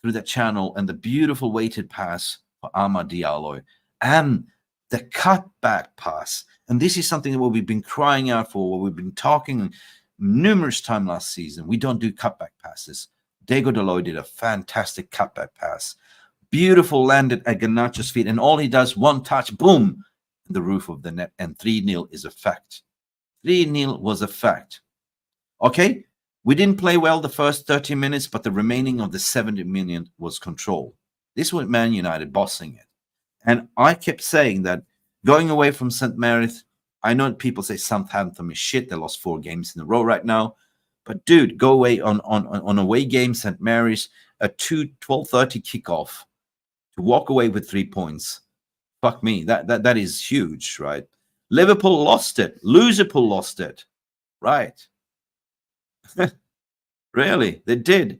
through that channel, and the beautiful weighted pass for Amad Diallo, and the cutback pass. And this is something that we've been crying out for, what we've been talking numerous times last season. We don't do cutback passes. Diego Dalot did a fantastic cutback pass. Beautiful, landed at Garnacho's feet, and all he does, one touch, boom, in the roof of the net, and 3-0 is a fact. 3-0 was a fact. Okay, we didn't play well the first 30 minutes, but the remaining of the 70 minutes was control. This was Man United bossing it. And I kept saying that going away from St. Mary's, I know people say Southamton is shit. They lost 4 games in a row right now. But dude, go away on away game, St. Mary's, a 12:30 kickoff to walk away with 3 points. Fuck me, that is huge, right? Liverpool lost it. Liverpool lost it. Right. Really, they did.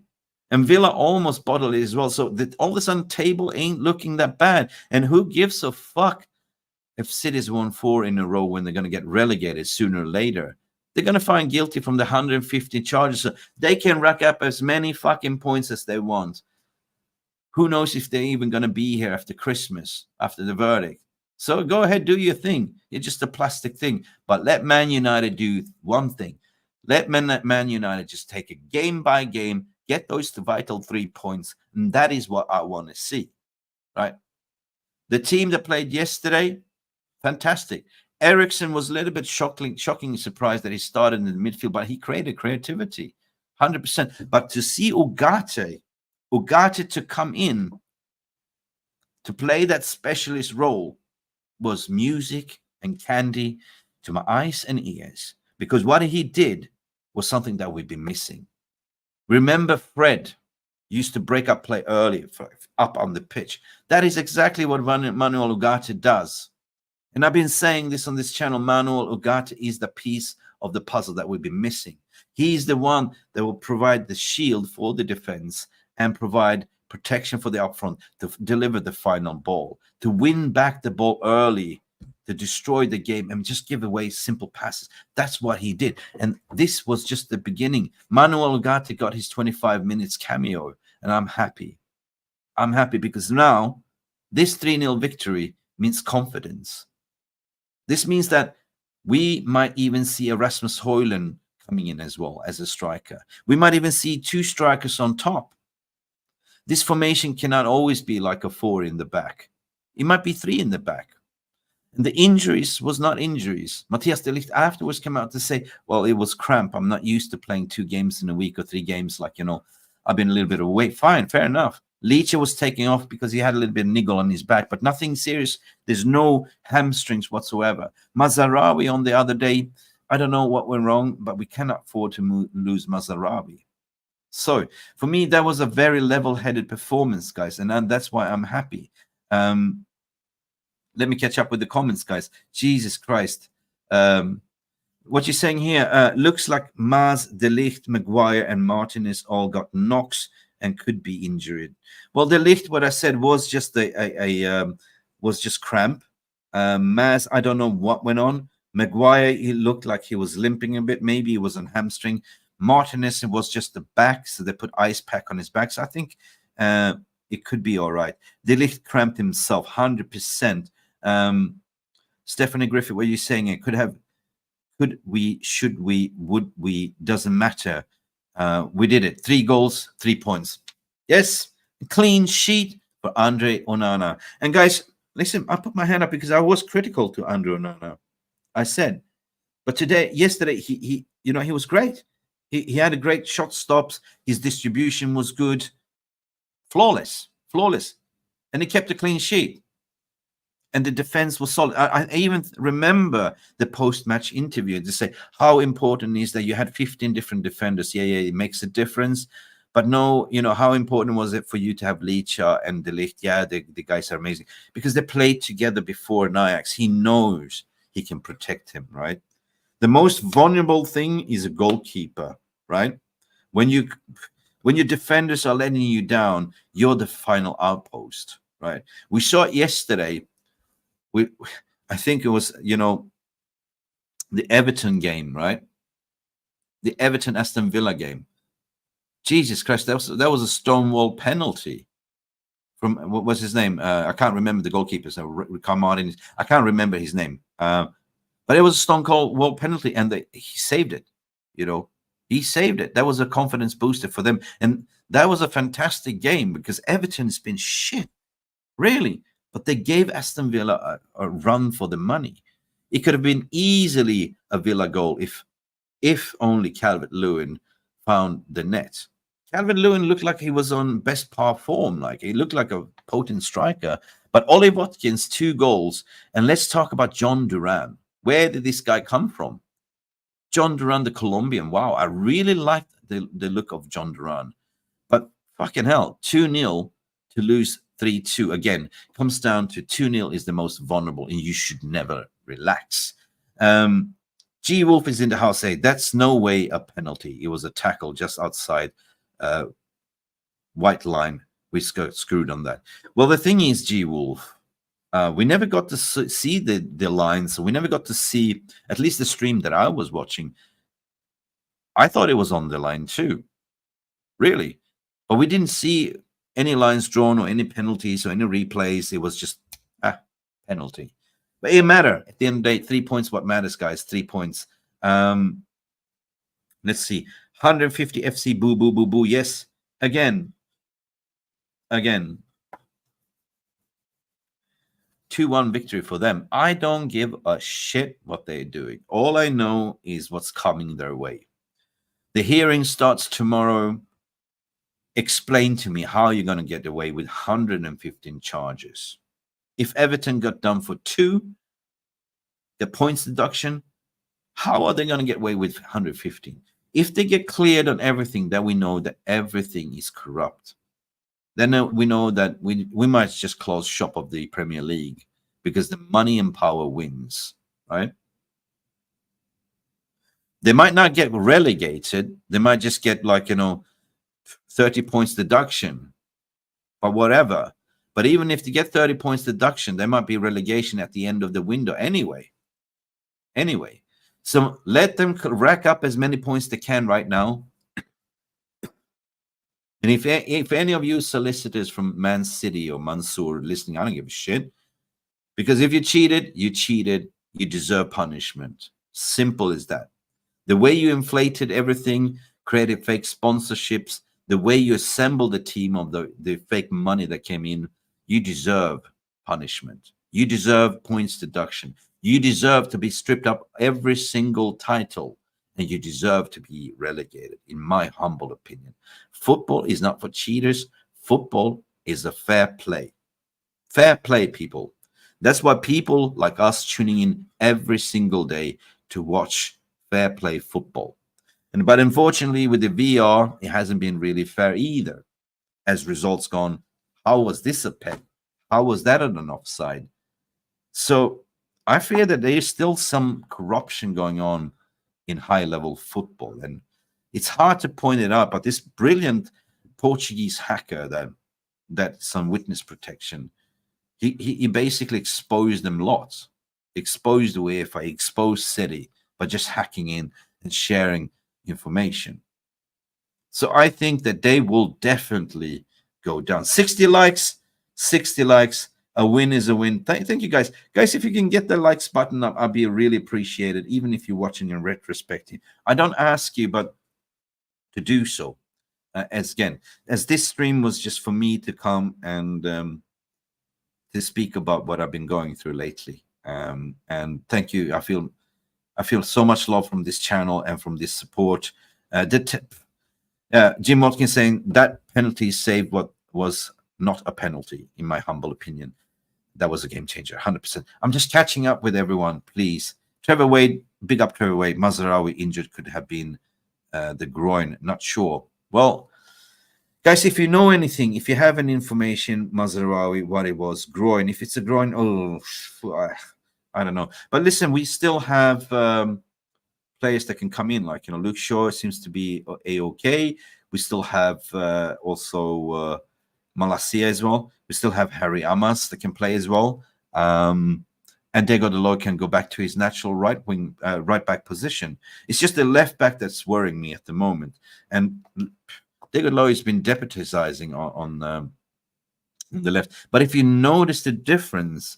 And Villa almost bottled it as well. So that all of a sudden, table ain't looking that bad. And who gives a fuck if City's won 4 in a row when they're going to get relegated sooner or later? They're going to find guilty from the 150 charges. So they can rack up as many fucking points as they want. Who knows if they're even going to be here after Christmas, after the verdict. So go ahead, do your thing. It's just a plastic thing. But let Man United do one thing. Let Man United just take it game by game, get those vital 3 points, and that is what I want to see, right? The team that played yesterday, fantastic. Eriksen was a little bit shockingly surprised that he started in the midfield, but he created creativity, 100%. But to see Ugarte to come in to play that specialist role was music and candy to my eyes and ears, because what he did was something that we've been missing. Remember, Fred used to break up play early up on the pitch. That is exactly what Manuel Ugarte does. And I've been saying this on this channel. Manuel Ugarte is the piece of the puzzle that we've been missing. He's the one that will provide the shield for the defense and provide protection for the upfront to deliver the final ball, to win back the ball early, to destroy the game and just give away simple passes. That's what he did. And this was just the beginning. Manuel Ugarte got his 25 minutes cameo, and I'm happy. I'm happy because now this 3-0 victory means confidence. This means that we might even see Rasmus Højlund coming in as well as a striker. We might even see 2 strikers on top. This formation cannot always be like a 4 in the back. It might be 3 in the back. And the injuries was not injuries. Matthias de Ligt afterwards came out to say, well, it was cramp. I'm not used to playing 2 games in a week or 3 games. Like, I've been a little bit away. Fine, fair enough. Leach was taking off because he had a little bit of niggle on his back, but nothing serious. There's no hamstrings whatsoever. Mazraoui on the other day, I don't know what went wrong, but we cannot afford to lose Mazraoui. So for me, that was a very level-headed performance, guys, and that's why I'm happy. Let me catch up with the comments, guys. Jesus Christ. what you're saying here, looks like Mars, De Ligt, Maguire, and Martinez all got knocks and could be injured. Well, De Ligt, what I said was just was just cramp. Maz, I don't know what went on. Maguire, he looked like he was limping a bit. Maybe he was on hamstring. Martinez, it was just the back, so they put ice pack on his back. So I think it could be all right. De Ligt cramped himself 100%. Stephanie Griffith, what are you saying? It could have. Could we, should we, would we, doesn't matter. We did it. 3 goals, 3 points. Yes, clean sheet for Andre Onana. And guys, listen, I put my hand up because I was critical to Andre Onana. I said, but yesterday, he was great. He had a great shot stops. His distribution was good. Flawless. And he kept a clean sheet. And the defense was solid. I even remember the post-match interview to say how important it is that you had 15 different defenders. Yeah, it makes a difference. But no, how important was it for you to have Licha and De Ligt? Yeah, the guys are amazing. Because they played together before in Ajax. He knows he can protect him, right? The most vulnerable thing is a goalkeeper, right? When your defenders are letting you down, you're the final outpost, right? We saw it yesterday. I think it was, the Everton game, right? The Everton Aston Villa game. Jesus Christ, that was a stonewall penalty from, what was his name? I can't remember the goalkeeper. So Ricardo Martin. I can't remember his name. But it was a stonewall penalty, and he saved it. He saved it. That was a confidence booster for them, and that was a fantastic game because Everton's been shit, really. But they gave Aston Villa a run for the money. It could have been easily a Villa goal if only Calvert-Lewin found the net. Calvert-Lewin looked like he was on best par form. Like he looked like a potent striker. But Ollie Watkins, 2 goals. And let's talk about John Duran. Where did this guy come from? John Duran, the Colombian. Wow, I really liked the look of John Duran. But fucking hell, 2-0 to lose 3-2. Again, comes down to 2-0 is the most vulnerable, and you should never relax. G Wolf is in the house saying that's no way a penalty. It was a tackle just outside white line. We screwed on that. Well, the thing is, G Wolf, we never got to see the lines. So we never got to see, at least the stream that I was watching. I thought it was on the line too, really, but we didn't see any lines drawn or any penalties or any replays. It was just penalty. But it didn't matter. At the end of the day, 3 points what matters, guys. 3 points. Let's see. 150 FC, boo, boo, boo, boo. Yes. Again. 2-1 victory for them. I don't give a shit what they're doing. All I know is what's coming their way. The hearing starts tomorrow. Explain to me how you're going to get away with 115 charges. If Everton got done for 2, the points deduction, how are they going to get away with 115? If they get cleared on everything, then we know that everything is corrupt. Then we know that we might just close shop of the Premier League because the money and power wins, right? They might not get relegated. They might just get 30 points deduction or whatever. But even if they get 30 points deduction, there might be relegation at the end of the window anyway. So let them rack up as many points they can right now. And if any of you solicitors from Man City or Mansour listening, I don't give a shit. Because if you cheated, you deserve punishment. Simple as that. The way you inflated everything, created fake sponsorships, the way you assembled the team of the fake money that came in, you deserve punishment. You deserve points deduction. You deserve to be stripped up every single title, and you deserve to be relegated, in my humble opinion. Football is not for cheaters. Football is a fair play. Fair play, people. That's why people like us tuning in every single day to watch fair play football. But unfortunately, with the VR, it hasn't been really fair either. As results gone, how was this a pen? How was that an offside? So I fear that there is still some corruption going on in high-level football. And it's hard to point it out, but this brilliant Portuguese hacker that's on witness protection, he basically exposed them lots, exposed UEFA, exposed City by just hacking in and sharing information. So I think that they will definitely go down. 60 likes, 60 likes. A win is a win. Thank you, guys. Guys, if you can get the likes button up, I'll be really appreciated, even if you're watching in retrospective. I don't ask you, but to do so. As this stream was just for me to come and to speak about what I've been going through lately. And thank you. I feel so much love from this channel and from this support. Jim Watkins saying that penalty saved what was not a penalty, in my humble opinion. That was a game changer, 100%. I'm just catching up with everyone, please. Trevor Wade, big up Trevor Wade. Mazraoui injured, could have been the groin, not sure. Well, guys, if you know anything, if you have any information, Mazraoui, what it was, groin. If it's a groin, I don't know. But listen, we still have players that can come in, like, Luke Shaw seems to be A-OK. We still have also Malacia as well. We still have Harry Amas that can play as well. And Diego Dalot can go back to his natural right back position. It's just the left back that's worrying me at the moment. And Diego Dalot has been deputizing on the left. But if you notice the difference,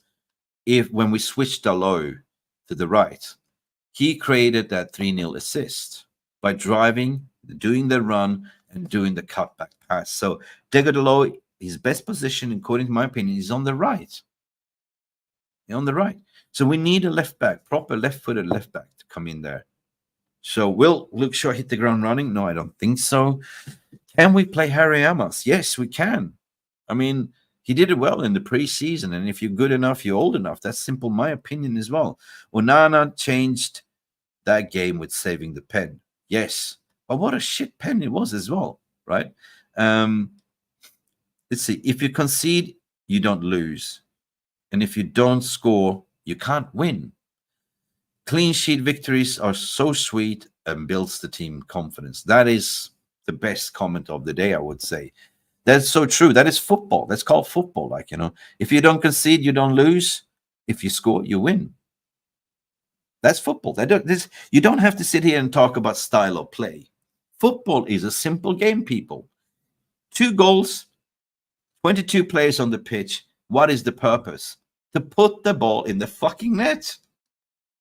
when we switched Dalot to the right, he created that 3-0 assist by driving, doing the run, and doing the cutback pass. So Diego Dalot, his best position, according to my opinion, is on the right. On the right. So we need a left back, proper left-footed left back to come in there. So will Luke Shaw hit the ground running? No, I don't think so. Can we play Harry Amos? Yes, we can. I mean, he did it well in the preseason, and if you're good enough, you're old enough. That's simple, my opinion as well. Onana changed that game with saving the pen. Yes, but what a shit pen it was as well, right? Let's see. If you concede, you don't lose. And if you don't score, you can't win. Clean sheet victories are so sweet and builds the team confidence. That is the best comment of the day, I would say. That's so true. That is football. That's called football. If you don't concede, you don't lose. If you score, you win. That's football. You don't have to sit here and talk about style of play. Football is a simple game, people. 2 goals, 22 players on the pitch. What is the purpose? To put the ball in the fucking net.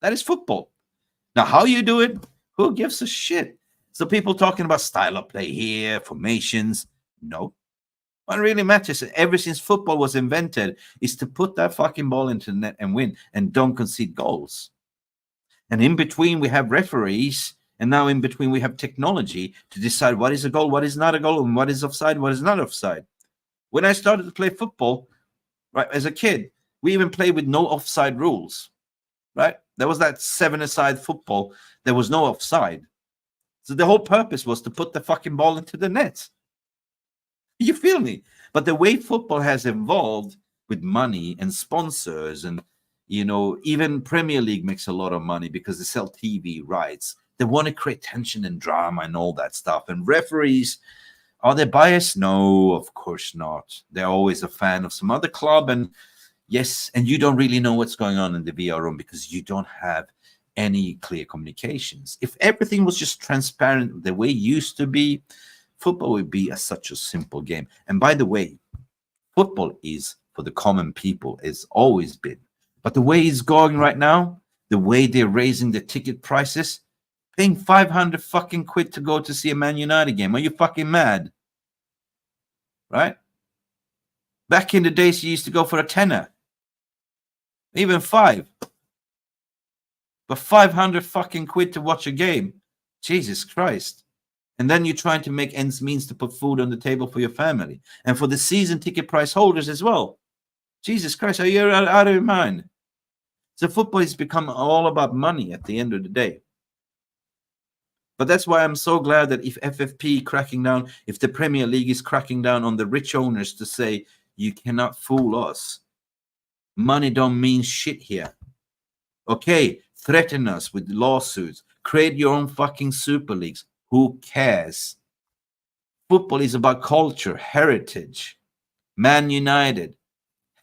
That is football. Now, how you do it, who gives a shit? So people talking about style of play here, formations. No. What really matters, ever since football was invented, is to put that fucking ball into the net and win, and don't concede goals. And in between, we have referees, and now in between, we have technology to decide what is a goal, what is not a goal, and what is offside, what is not offside. When I started to play football, right, as a kid, we even played with no offside rules, right? There was that 7-a-side football. There was no offside. So the whole purpose was to put the fucking ball into the net. You feel me? But the way football has evolved with money and sponsors, and, even Premier League makes a lot of money because they sell TV rights. They want to create tension and drama and all that stuff. And referees, are they biased? No, of course not. They're always a fan of some other club. And yes, and you don't really know what's going on in the VR room because you don't have any clear communications. If everything was just transparent the way it used to be, football would be such a simple game. And by the way, football is for the common people. It's always been. But the way it's going right now, the way they're raising the ticket prices, paying 500 fucking quid to go to see a Man United game. Are you fucking mad? Right? Back in the days, you used to go for a tenner. Even 5. But 500 fucking quid to watch a game. Jesus Christ. And then you're trying to make ends meet to put food on the table for your family. And for the season ticket price holders as well. Jesus Christ, are you out of your mind? So football has become all about money at the end of the day. But that's why I'm so glad that if FFP cracking down, if the Premier League is cracking down on the rich owners to say, you cannot fool us. Money don't mean shit here. Okay, threaten us with lawsuits. Create your own fucking super leagues. Who cares? Football is about culture, heritage. Man United,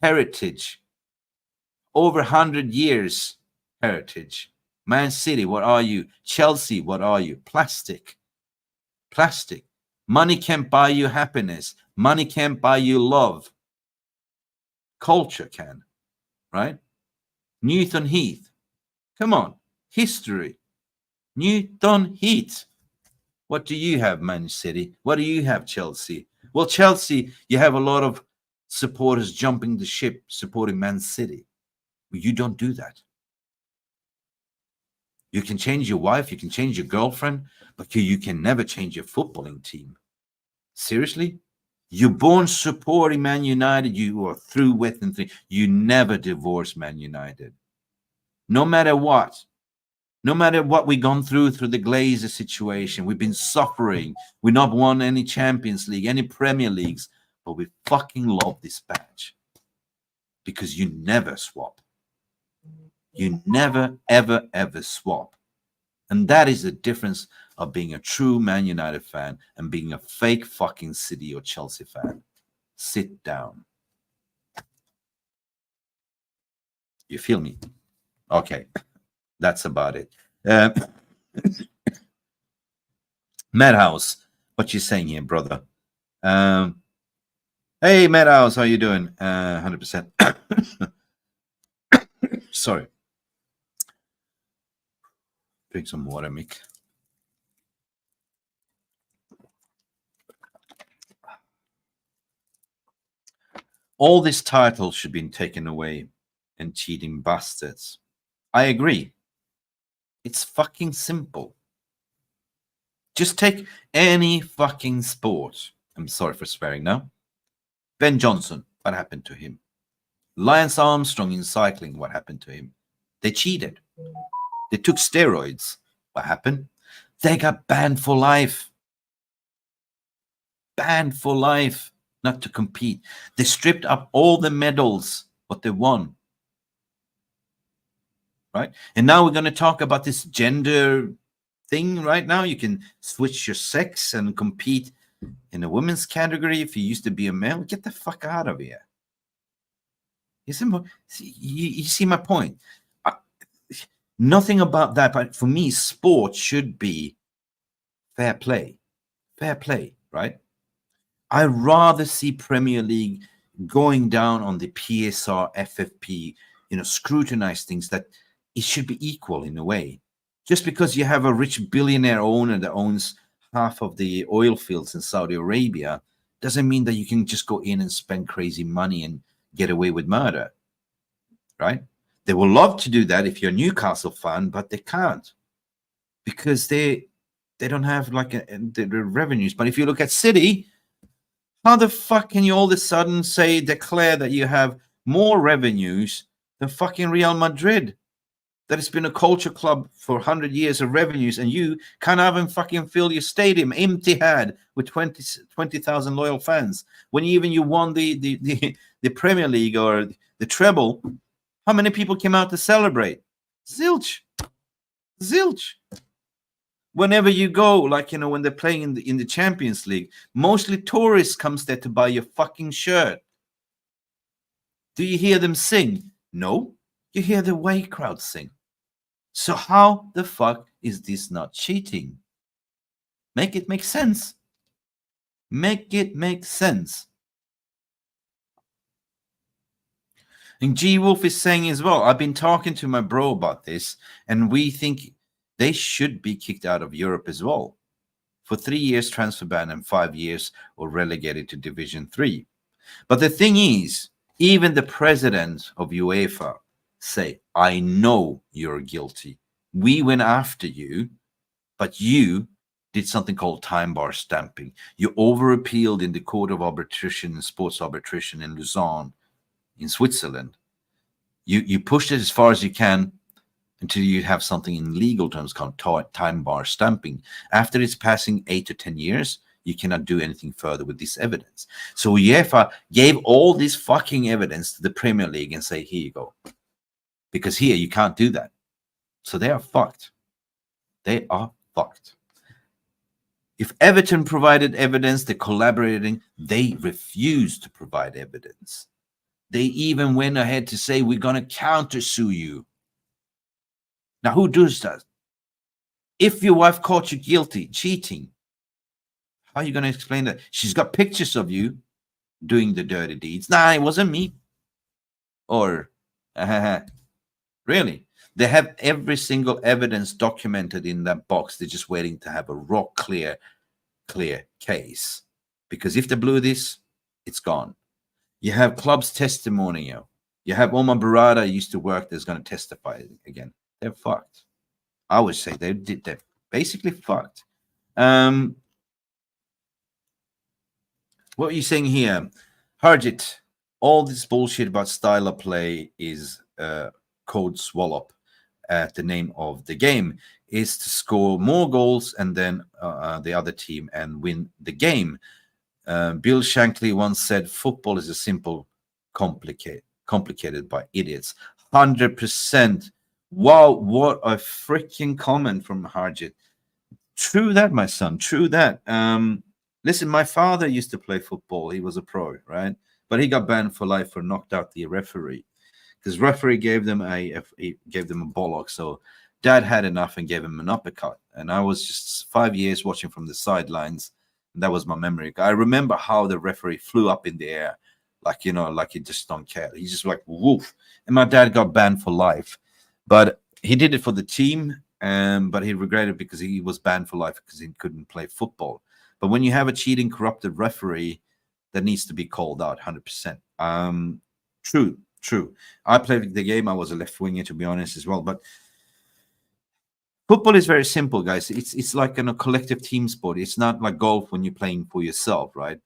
heritage. Over 100 years, heritage. Man City, what are you? Chelsea, what are you? Plastic. Plastic. Money can't buy you happiness. Money can't buy you love. Culture can, right? Newton Heath. Come on. History. Newton Heath. What do you have, Man City? What do you have, Chelsea? Well, Chelsea, you have a lot of supporters jumping the ship supporting Man City. You don't do that. You can change your wife, you can change your girlfriend, but you can never change your footballing team. Seriously? You're born supporting Man United, you are through with and through. You never divorce Man United. No matter what. No matter what we've gone through the Glazer situation, we've been suffering. We've not won any Champions League, any Premier Leagues, but we fucking love this badge because you never swap. You never, ever, ever swap. And that is the difference of being a true Man United fan and being a fake fucking City or Chelsea fan. Sit down. You feel me? Okay. That's about it. Madhouse, what you saying here, brother? Hey, Madhouse, how you doing? 100%. Sorry. Drink some water, Mick. All these titles should be taken away and cheating bastards. I agree. It's fucking simple. Just take any fucking sport. I'm sorry for swearing now. Ben Johnson, what happened to him? Lance Armstrong in cycling, what happened to him? They cheated. They took steroids. What happened? They got banned for life. Banned for life, not to compete. They stripped up all the medals, what they won. Right? And now we're going to talk about this gender thing right now. You can switch your sex and compete in a women's category if you used to be a male. Get the fuck out of here. You see my point? Nothing about that. But for me, sport should be fair play. Fair play, right? I'd rather see Premier League going down on the PSR, FFP, scrutinize things that it should be equal in a way. Just because you have a rich billionaire owner that owns half of the oil fields in Saudi Arabia doesn't mean that you can just go in and spend crazy money and get away with murder, right? They will love to do that if you're a Newcastle fan, but they can't because they don't have like the revenues. But if you look at City, how the fuck can you all of a sudden declare that you have more revenues than fucking Real Madrid? That has been a culture club for 100 years of revenues, and you can't even fucking fill your stadium empty-head with 20,000 loyal fans. When you won the Premier League or the treble, how many people came out to celebrate? Zilch. Zilch. Whenever you go, when they're playing in the Champions League, mostly tourists comes there to buy your fucking shirt. Do you hear them sing? No. You hear the away crowd sing. So how the fuck is this not cheating? Make it make sense. Make it make sense. And G Wolf is saying as well, I've been talking to my bro about this, and we think they should be kicked out of Europe as well. For 3 years transfer ban and 5 years or relegated to Division 3. But the thing is, even the president of UEFA say, I know you're guilty. We went after you, but you did something called time bar stamping. You over appealed in the Court of Arbitration and Sports Arbitration in Lausanne in Switzerland. You pushed it as far as you can until you have something in legal terms called time bar stamping. After it's passing 8 to 10 years, you cannot do anything further with this evidence. So UEFA gave all this fucking evidence to the Premier League and say, here you go. Because here you can't do that. So they are fucked. they are fucked. If Everton provided evidence, they're collaborating. They refused to provide evidence. They even went ahead to say, we're going to countersue you. Now, who does that? If your wife caught you guilty, cheating, how are you going to explain that? She's got pictures of you doing the dirty deeds. Nah, it wasn't me. Or, really? They have every single evidence documented in that box. They're just waiting to have a rock clear case. Because if they blew this, it's gone. You have club's testimonial. You have Omar Barada used to work that's going to testify again. They're fucked. I would say they're basically fucked. What are you saying here? Harjit, all this bullshit about style of play is code swallow at the name of the game is to score more goals and then the other team and win the game. Bill Shankly once said, football is a simple, complicated by idiots. 100%. Wow, what a freaking comment from Harjit. True that, my son, true that. Listen, my father used to play football. He was a pro, right? But he got banned for life for knocked out the referee. Because referee gave them a bollock. So dad had enough and gave him an uppercut. And I was just 5 years watching from the sidelines. And that was my memory. I remember how the referee flew up in the air. Like, you know, like he just don't care. He's just like, woof. And my dad got banned for life. But he did it for the team. But he regretted because he was banned for life because he couldn't play football. But when you have a cheating, corrupted referee, that needs to be called out 100%. True. I played the game. I was a left winger, to be honest, as well. But football is very simple, guys. It's like a collective team sport. It's not like golf when you're playing for yourself, right?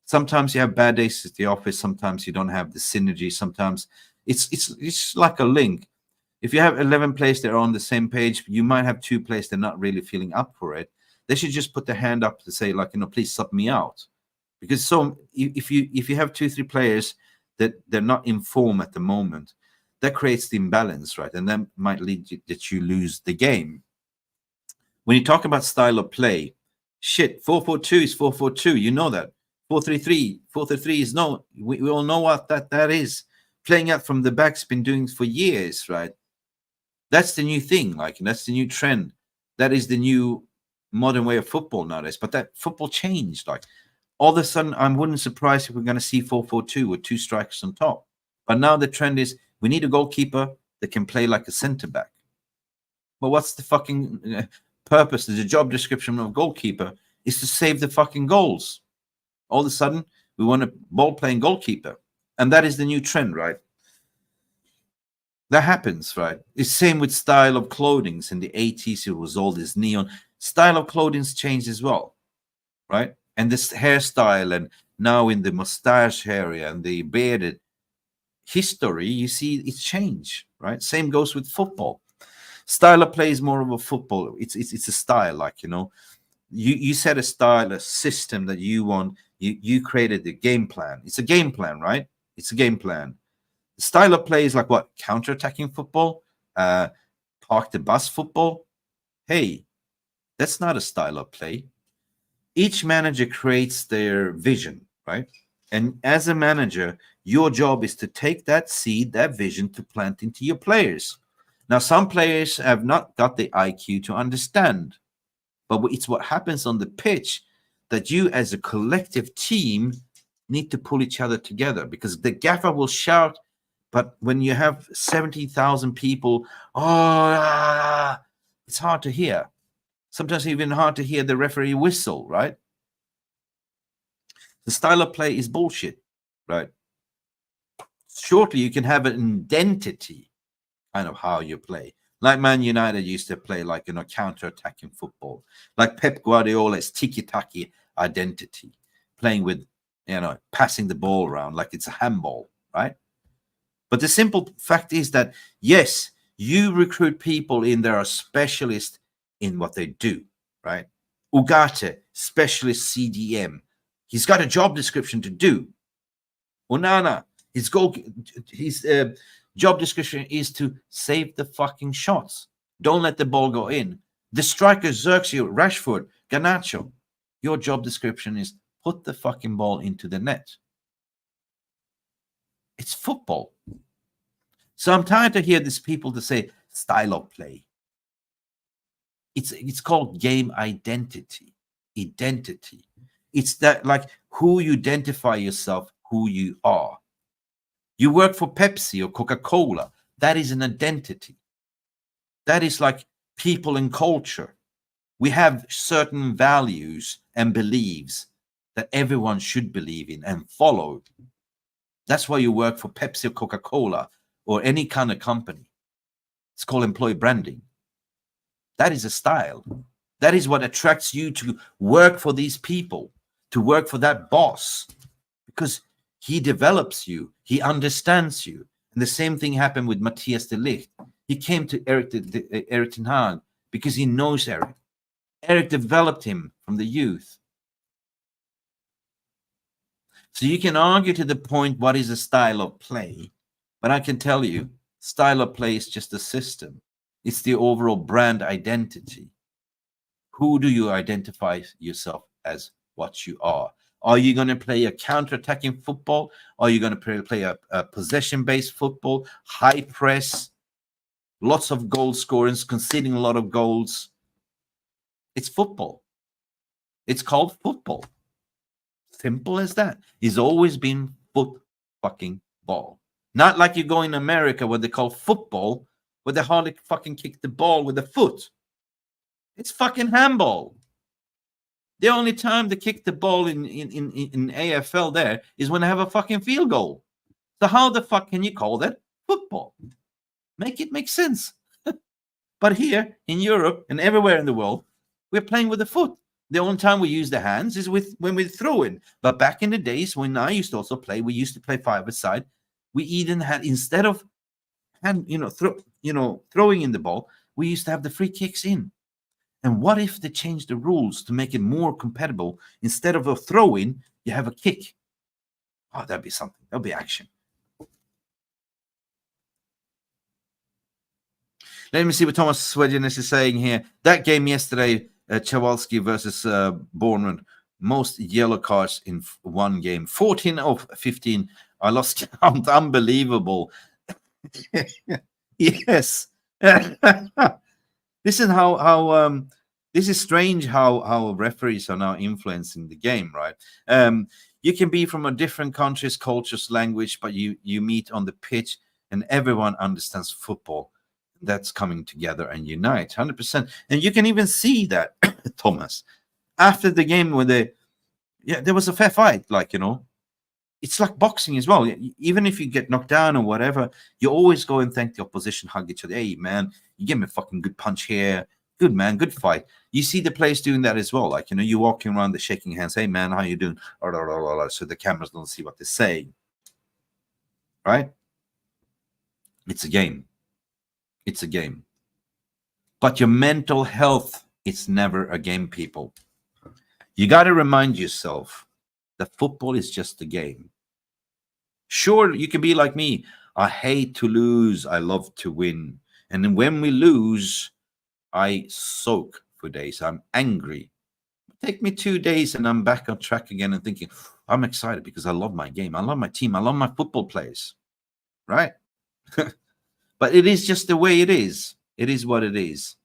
Sometimes you have bad days at the office. Sometimes you don't have the synergy. Sometimes it's like a link. If you have 11 players that are on the same page, you might have 2 players that are not really feeling up for it. They should just put their hand up to say, like, you know, please sub me out. Because so if you have 2-3 players that they're not in form at the moment, that creates the imbalance, right? And that might lead you that you lose the game. When you talk about style of play, shit, 4-4-2 is 4-4-2. You know that. 4-3-3 is no. We all know what that is. Playing out from the back's been doing for years, right? That's the new thing, like, that's the new trend. That is the new modern way of football nowadays. But that football changed. Like, all of a sudden, I wouldn't surprise if we're going to see 4-4-2 with 2 strikers on top. But now the trend is we need a goalkeeper that can play like a centre back. But what's the fucking purpose? The job description of goalkeeper is to save the fucking goals. All of a sudden, we want a ball-playing goalkeeper. And that is the new trend, right? That happens, right? It's same with style of clothing. In the 80s, it was all this neon. Style of clothing's changed as well, right? And this hairstyle, and now in the mustache area and the bearded history, you see it's changed, right? Same goes with football. Style of play is more of a football. It's a style, like, you know, you set a style, a system that you want. You created the game plan. It's a game plan, right? It's a game plan. The style of play is like what? Counter-attacking football? Park the bus football? Hey, that's not a style of play. Each manager creates their vision, right? And as a manager, your job is to take that seed, that vision, to plant into your players. Now, some players have not got the IQ to understand, but it's what happens on the pitch that you as a collective team need to pull each other together, because the gaffer will shout, but when you have 70,000 people, it's hard to hear. Sometimes even hard to hear the referee whistle, right? The style of play is bullshit, right? Shortly, you can have an identity, kind of how you play. Like Man United used to play, like, you know, counter-attacking football. Like Pep Guardiola's tiki-taki identity, playing with, you know, passing the ball around like it's a handball, right? But the simple fact is that, yes, you recruit people in there are specialists in what they do, right? Ugarte, specialist CDM. He's got a job description to do. Onana, his job description is to save the fucking shots. Don't let the ball go in. The striker, Xerxes, Rashford, Garnacho, your job description is put the fucking ball into the net. It's football. So I'm tired to hear these people to say style of play. It's called game identity. Identity. It's that, like, who you identify yourself, who you are. You work for Pepsi or Coca-Cola. That is an identity. That is like people and culture. We have certain values and beliefs that everyone should believe in and follow. That's why you work for Pepsi or Coca-Cola or any kind of company. It's called employee branding. That is a style. That is what attracts you to work for these people, to work for that boss, because he develops you, he understands you. And the same thing happened with Matthias de Ligt. He came to Erik ten Hag because he knows Erik. Erik developed him from the youth. So you can argue to the point what is a style of play, but I can tell you, style of play is just a system. It's the overall brand identity. Who do you identify yourself as what you are? Are you going to play a counter-attacking football? Are you going to play a possession-based football, high press, lots of goal scoring, conceding a lot of goals? It's football. It's called football. Simple as that. It's always been foot fucking ball. Not like you go in America where they call football, where they hardly fucking kick the ball with the foot. It's fucking handball. The only time they kick the ball in AFL there is when they have a fucking field goal. So how the fuck can you call that football? Make it make sense. But here in Europe and everywhere in the world, we're playing with the foot. The only time we use the hands is when we throw in. But back in the days when I used to also play, we used to play five-a-side. We even had, instead of throwing in the ball, we used to have the free kicks in. And what if they change the rules to make it more compatible? Instead of a throw-in, you have a kick. Oh, that'd be something. That'd be action. Let me see what Thomas Swedgenes is saying here. That game yesterday, Chawalski versus Bournemouth, most yellow cards in one game. 14 of 15. I lost count. Unbelievable. Yes. This is how this is strange how referees are now influencing the game, right? You can be from a different country's cultures, language, but you meet on the pitch and everyone understands football. That's coming together and unite 100%. And you can even see that, Thomas, after the game when there was a fair fight, it's like boxing as well. Even if you get knocked down or whatever, you always go and thank the opposition, hug each other. Hey, man, you give me a fucking good punch here. Good, man, good fight. You see the players doing that as well. You're walking around, they're shaking hands. Hey, man, how you doing? So the cameras don't see what they're saying. Right? It's a game. It's a game. But your mental health, it's never a game, people. You got to remind yourself that football is just a game. Sure, you can be like me. I hate to lose. I love to win. And then when we lose, I soak for days. I'm angry. Take me 2 days and I'm back on track again and thinking, I'm excited because I love my game. I love my team. I love my football players. Right? But it is just the way it is. It is what it is.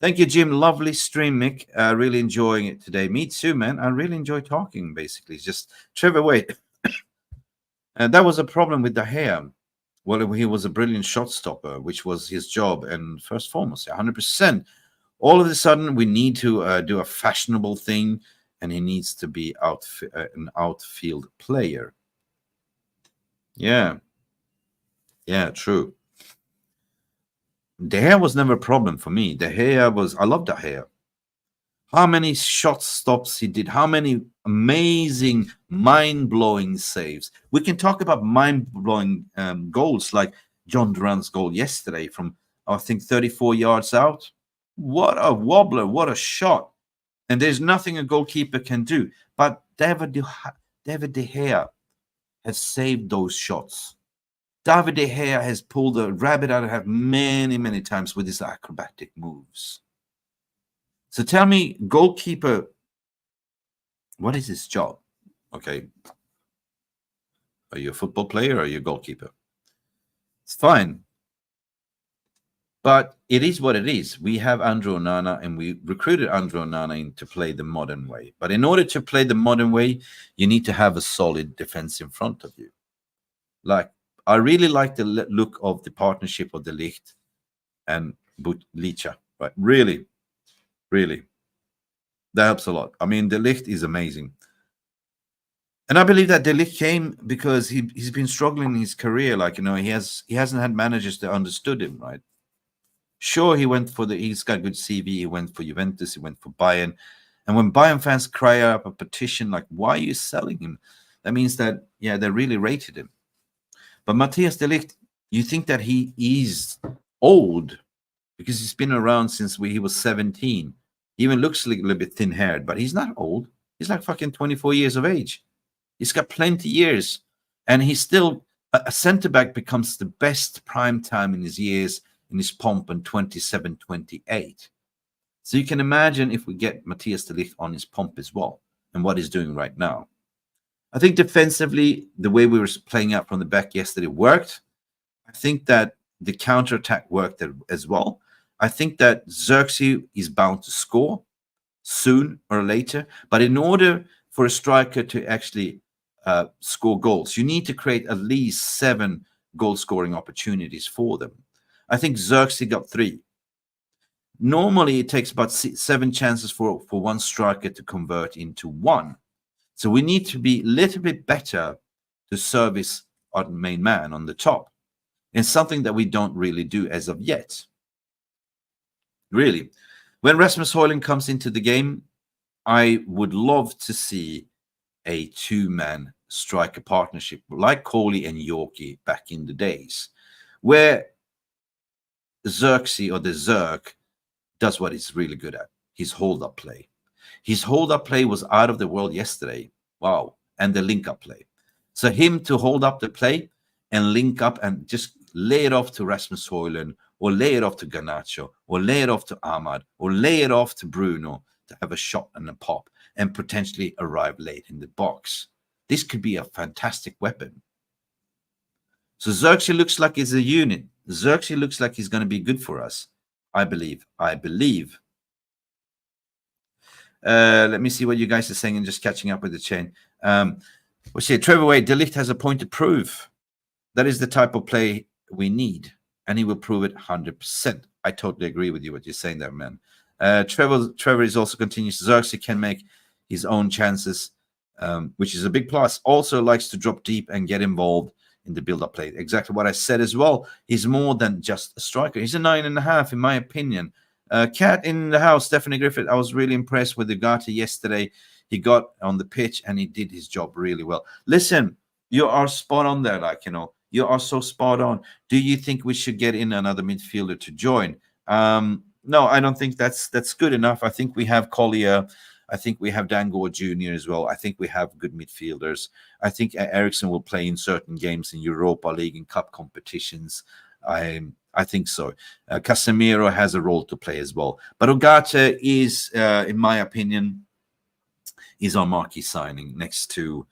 Thank you, Jim. Lovely stream, Mick. Really enjoying it today. Me too, man. I really enjoy talking, basically. Just, Trevor, wait. And that was a problem with the hair. Well, he was a brilliant shot stopper, which was his job. And first foremost, 100%. All of a sudden, we need to do a fashionable thing, and he needs to be an outfield player. Yeah. Yeah, true. The hair was never a problem for me. The hair was, I love the hair. How many shot stops he did, how many amazing, mind-blowing saves. We can talk about mind-blowing goals like John Duran's goal yesterday from, I think, 34 yards out. What a wobbler, what a shot. And there's nothing a goalkeeper can do. But David De Gea has saved those shots. David De Gea has pulled a rabbit out of hat many, many times with his acrobatic moves. So tell me, goalkeeper, what is his job? Okay. Are you a football player or are you a goalkeeper? It's fine. But it is what it is. We have Andrew Onana, and we recruited Andrew Onana in to play the modern way. But in order to play the modern way, you need to have a solid defense in front of you. Like, I really like the look of the partnership of De Ligt and Licha. Right? Really, really. That helps a lot. I mean, De Ligt is amazing. And I believe that De Ligt came because he's been struggling in his career. Like, you know, he hasn't had managers that understood him, right? Sure, he's got a good CV. He went for Juventus, he went for Bayern. And when Bayern fans cry up a petition like, why are you selling him? That means that, yeah, they really rated him. But Matthias De Ligt, you think that he is old because he's been around since he was 17. He even looks like a little bit thin-haired, but he's not old. He's like fucking 24 years of age. He's got plenty of years. And he's still, a centre-back becomes the best prime time in his years, in his pomp, in 27, 28. So you can imagine if we get Matthias De Ligt on his pomp as well, and what he's doing right now. I think defensively, the way we were playing out from the back yesterday worked. I think that the counter-attack worked as well. I think that Xerxes is bound to score soon or later. But in order for a striker to actually score goals, you need to create at least 7 goal-scoring opportunities for them. I think Xerxes got 3. Normally, it takes about 7 chances for one striker to convert into 1. So we need to be a little bit better to service our main man on the top. And something that we don't really do as of yet. Really. When Rasmus Højlund comes into the game, I would love to see a 2-man striker partnership like Kohli and Yorkie back in the days, where Xerxes or the Zerk does what he's really good at, his hold-up play. His hold-up play was out of the world yesterday. Wow. And the link-up play. So him to hold up the play and link up and just lay it off to Rasmus Højlund, or lay it off to Garnacho, or lay it off to Ahmad, or lay it off to Bruno to have a shot and a pop and potentially arrive late in the box. This could be a fantastic weapon. So Xerxes looks like he's a unit. Xerxes looks like he's going to be good for us. I believe. Let me see what you guys are saying and just catching up with the chain. We'll see. Trevor Wade, De Ligt has a point to prove. That is the type of play we need, and he will prove it 100%. I totally agree with you what you're saying there, man. Trevor is also continues. Xerxes can make his own chances, which is a big plus. Also likes to drop deep and get involved in the build-up play. Exactly what I said as well. He's more than just a striker. He's a 9.5, in my opinion. Cat in the house, Stephanie Griffith. I was really impressed with Ugarte yesterday. He got on the pitch and he did his job really well. Listen, you are spot on there. Like, you know, you are so spot on. Do you think we should get in another midfielder to join? No, I don't think that's good enough. I think we have Collier. I think we have Dangor Jr. as well. I think we have good midfielders. I think Eriksson will play in certain games in Europa League and cup competitions. I think so. Casemiro has a role to play as well. But Ugarte is, in my opinion, is our marquee signing next to,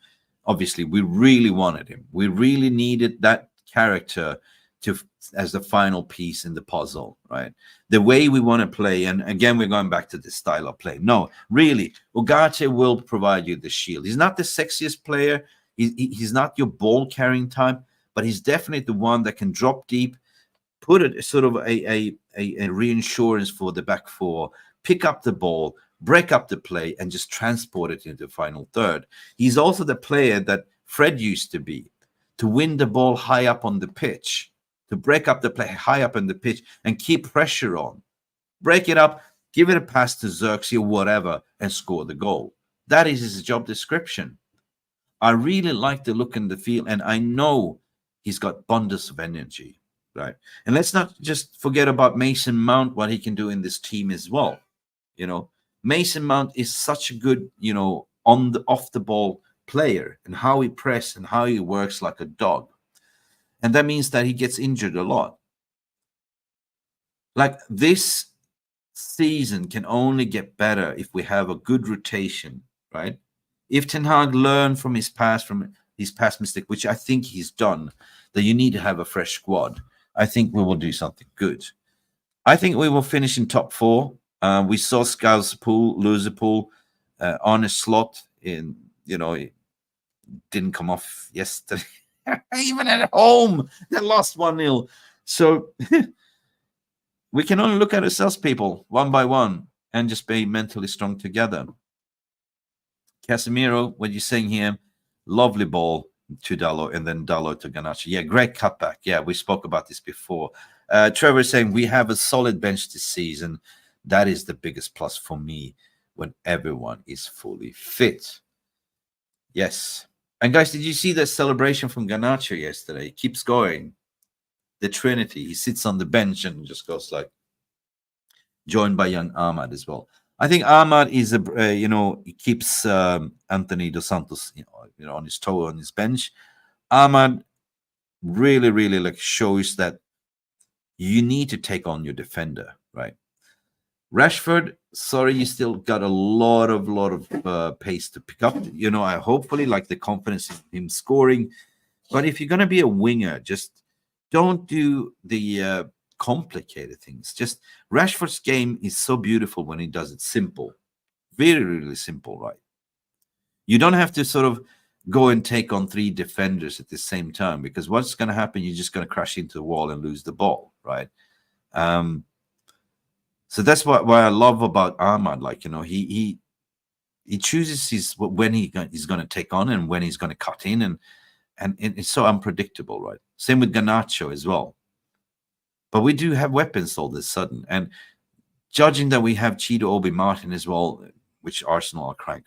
obviously, we really wanted him. We really needed that character as the final piece in the puzzle, right? The way we want to play, and again, we're going back to the style of play. No, really, Ugarte will provide you the shield. He's not the sexiest player. He's not your ball-carrying type, but he's definitely the one that can drop deep, put it sort of a reinsurance for the back four, pick up the ball, break up the play, and just transport it into the final third. He's also the player that Fred used to be, to win the ball high up on the pitch, to break up the play high up on the pitch and keep pressure on. Break it up, give it a pass to Xerxes or whatever, and score the goal. That is his job description. I really like the look and the feel, and I know he's got abundance of energy, right? And let's not just forget about Mason Mount, what he can do in this team as well. You know, Mason Mount is such a good, you know, off the ball player, and how he presses and how he works like a dog. And that means that he gets injured a lot. Like, this season can only get better if we have a good rotation, right? If Ten Hag learned from his past mistake, which I think he's done, that you need to have a fresh squad, I think we will do something good. I think we will finish in top 4. We saw Skalspool, Loserpool, Arne Slot in, it didn't come off yesterday. Even at home, they lost 1-0. So we can only look at ourselves, people, one by one, and just be mentally strong together. Casemiro, what you're saying here, lovely ball to Dalot and then Dalot to Garnacho. Yeah, great cutback. Yeah, we spoke about this before. Trevor is saying we have a solid bench this season. That is the biggest plus for me when everyone is fully fit. Yes. And guys, did you see that celebration from Garnacho yesterday? He keeps going. The Trinity. He sits on the bench and just goes like, joined by young Ahmad as well. I think Ahmad is he keeps Anthony Dos Santos, on his toe on his bench. Ahmad really, really like shows that you need to take on your defender, right? Rashford, sorry, you still got a lot of pace to pick up. I hopefully like the confidence in him scoring. But if you're going to be a winger, just don't do the complicated things. Just Rashford's game is so beautiful when he does it simple. Very, really simple, right? You don't have to sort of go and take on 3 defenders at the same time, because what's going to happen, you're just going to crash into the wall and lose the ball, right? So that's what I love about Ahmad. Like, he chooses when he's going to take on and when he's going to cut in, and it's so unpredictable, right? Same with Garnacho as well. But we do have weapons all of a sudden, and judging that we have Chido Obi Martin as well, which Arsenal are crying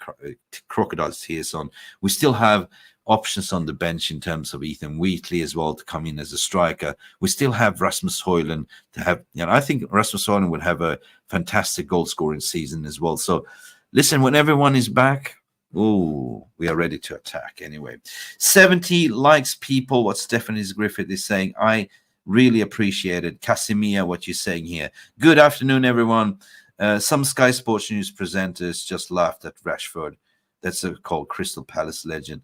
crocodiles tears on, we still have options on the bench in terms of Ethan Wheatley as well to come in as a striker. We still have Rasmus Højlund to have, I think Rasmus Højlund would have a fantastic goal scoring season as well. So listen, when everyone is back, we are ready to attack anyway. 70 likes, people. What Stephanie Griffith is saying, I really appreciate it. Casimir, what you're saying here. Good afternoon, everyone. Some Sky Sports News presenters just laughed at Rashford. That's called Crystal Palace legend.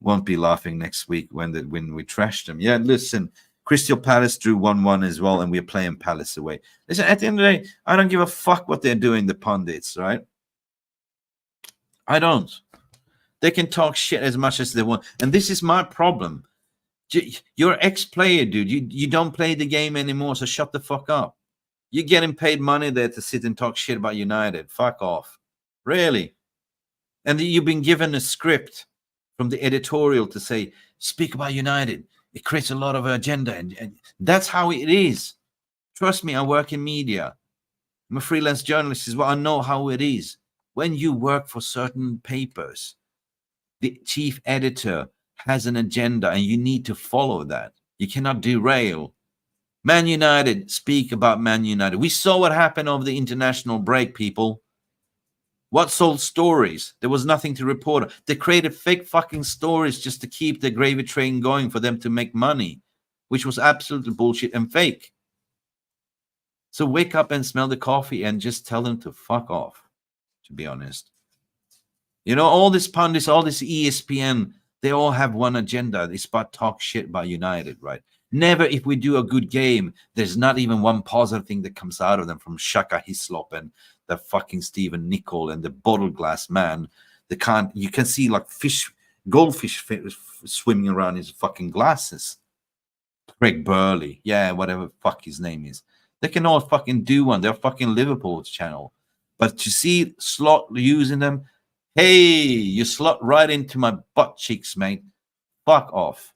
Won't be laughing next week when we trashed them. Yeah, listen, Crystal Palace drew 1-1 as well, and we're playing Palace away. Listen, at the end of the day, I don't give a fuck what they're doing, the pundits, right? I don't. They can talk shit as much as they want. And this is my problem. You're an ex-player, dude. You don't play the game anymore, so shut the fuck up. You're getting paid money there to sit and talk shit about United. Fuck off. Really? And you've been given a script from the editorial to say, speak about United. It creates a lot of agenda. And that's how it is. Trust me, I work in media. I'm a freelance journalist as well. I know how it is. When you work for certain papers, the chief editor has an agenda and you need to follow that. You cannot derail. Man United, speak about Man United. We saw what happened over the international break, people. What sold stories? There was nothing to report. They created fake fucking stories just to keep the gravy train going for them to make money, which was absolutely bullshit and fake. So wake up and smell the coffee and just tell them to fuck off, to be honest. All these pundits, all this ESPN, they all have one agenda. It's about talk shit about United, right? Never, if we do a good game, there's not even one positive thing that comes out of them, from Shaka Hislop and the fucking Stephen Nicol and the bottle glass man. You can see like goldfish swimming around his fucking glasses. Craig Burley, yeah, whatever fuck his name is. They can all fucking do one. They're fucking Liverpool's channel. But to see Slot using them, hey, you slot right into my butt cheeks, mate. Fuck off.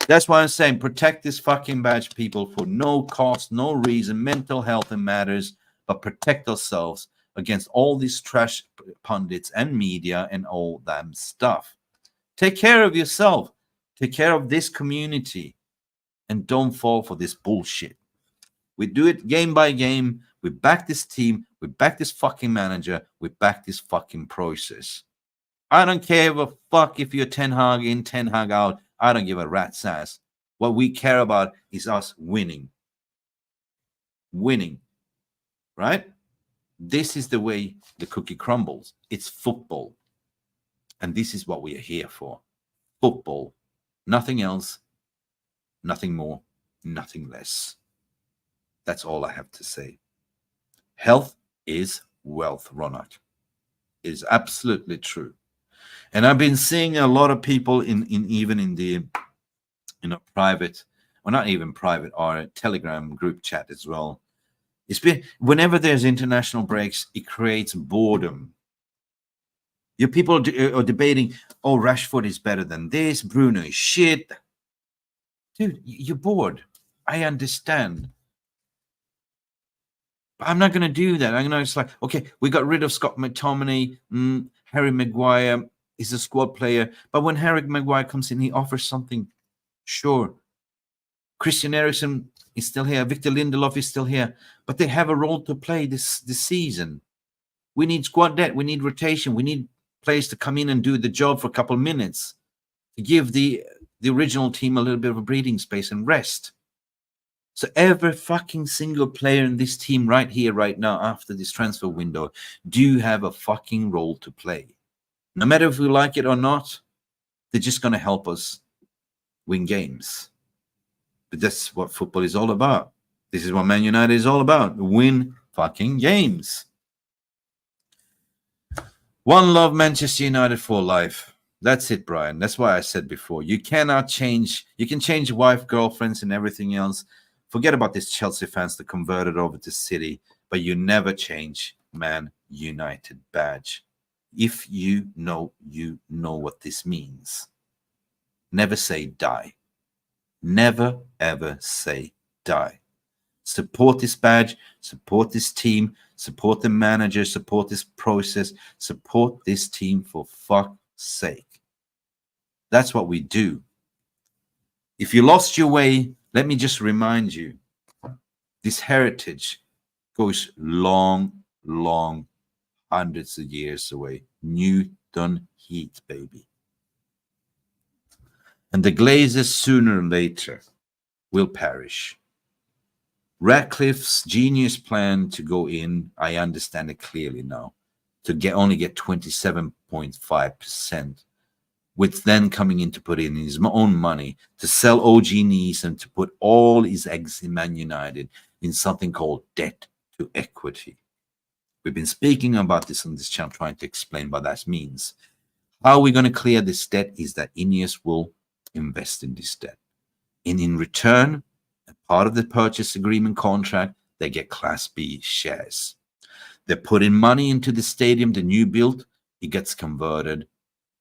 That's why I'm saying protect this fucking badge, people, for no cost, no reason. Mental health matters, but protect ourselves against all these trash pundits and media and all that stuff. Take care of yourself. Take care of this community. And don't fall for this bullshit. We do it game by game. We back this team. We back this fucking manager. We back this fucking process. I don't care a fuck if you're Ten Hag in, Ten Hag out. I don't give a rat's ass. What we care about is us winning. Winning, right? This is the way the cookie crumbles. It's football. And this is what we are here for. Football. Nothing else, nothing more, nothing less. That's all I have to say. Health is wealth, Ronald. It is absolutely true. And I've been seeing a lot of people even in the private, or not even private, or Telegram group chat as well. It's been, whenever there's international breaks, it creates boredom. Your people are debating, oh, Rashford is better than this, Bruno is shit. Dude, you're bored. I understand. But I'm not going to do that. I'm going to just like, okay, we got rid of Scott McTominay. Harry Maguire is a squad player. But when Harry Maguire comes in, he offers something. Sure. Christian Eriksen is still here. Victor Lindelof is still here. But they have a role to play this season. We need squad depth. We need rotation. We need players to come in and do the job for a couple of minutes to give the original team a little bit of a breathing space and rest. So every fucking single player in this team right here, right now, after this transfer window, do have a fucking role to play. No matter if we like it or not, they're just going to help us win games. But that's what football is all about. This is what Man United is all about. Win fucking games. One love, Manchester United for life. That's it, Brian. That's why I said before. You cannot change. You can change wife, girlfriends, and everything else. Forget about these Chelsea fans that converted over to City. But you never change Man United badge. If you know what this means. Never say die. Never, ever say die. Support this badge, support this team, support the manager, support this process, support this team for fuck's sake. That's what we do. If you lost your way, let me just remind you, this heritage goes long, long, hundreds of years away. Newton heat, baby. And the Glazers sooner or later will perish. Ratcliffe's genius plan to go in, I understand it clearly now, to only get 27.5%, with then coming in to put in his own money to sell OG Nice and to put all his eggs in Man United in something called debt to equity. We've been speaking about this on this channel, trying to explain what that means. How we're going to clear this debt is that Ineos will invest in this debt. And in return, part of the purchase agreement contract, they get Class B shares. They're putting money into the stadium, the new build, it gets converted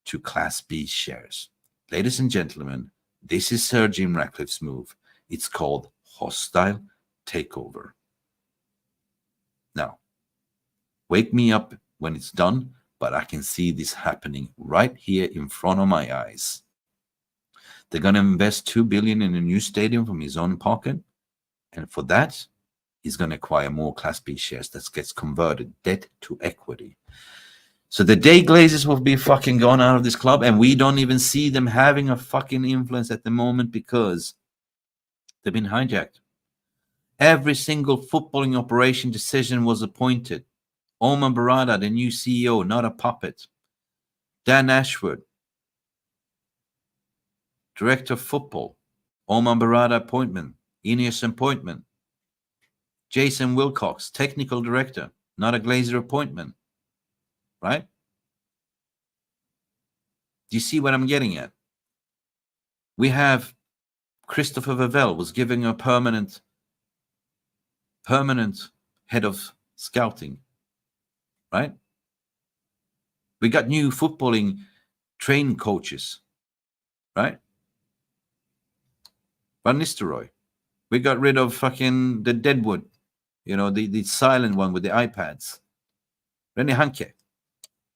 to Class B shares. Ladies and gentlemen, this is Sir Jim Ratcliffe's move. It's called hostile takeover. Now, wake me up when it's done, but I can see this happening right here in front of my eyes. They're going to invest $2 billion in a new stadium from his own pocket. And for that, he's going to acquire more Class B shares that gets converted, debt to equity. So the day Glazers will be fucking gone out of this club, and we don't even see them having a fucking influence at the moment because they've been hijacked. Every single footballing operation decision was appointed. Omar Barada, the new CEO, not a puppet. Dan Ashwood, Director of Football. Omar Barada appointment. Ineos appointment. Jason Wilcox, Technical Director, not a Glazer appointment. Right? Do you see what I'm getting at? We have Christopher Vavell was given a permanent head of scouting. Right? We got new footballing training coaches. Right? Van Nistelrooy. We got rid of fucking the Deadwood, the silent one with the iPads. René Hanke,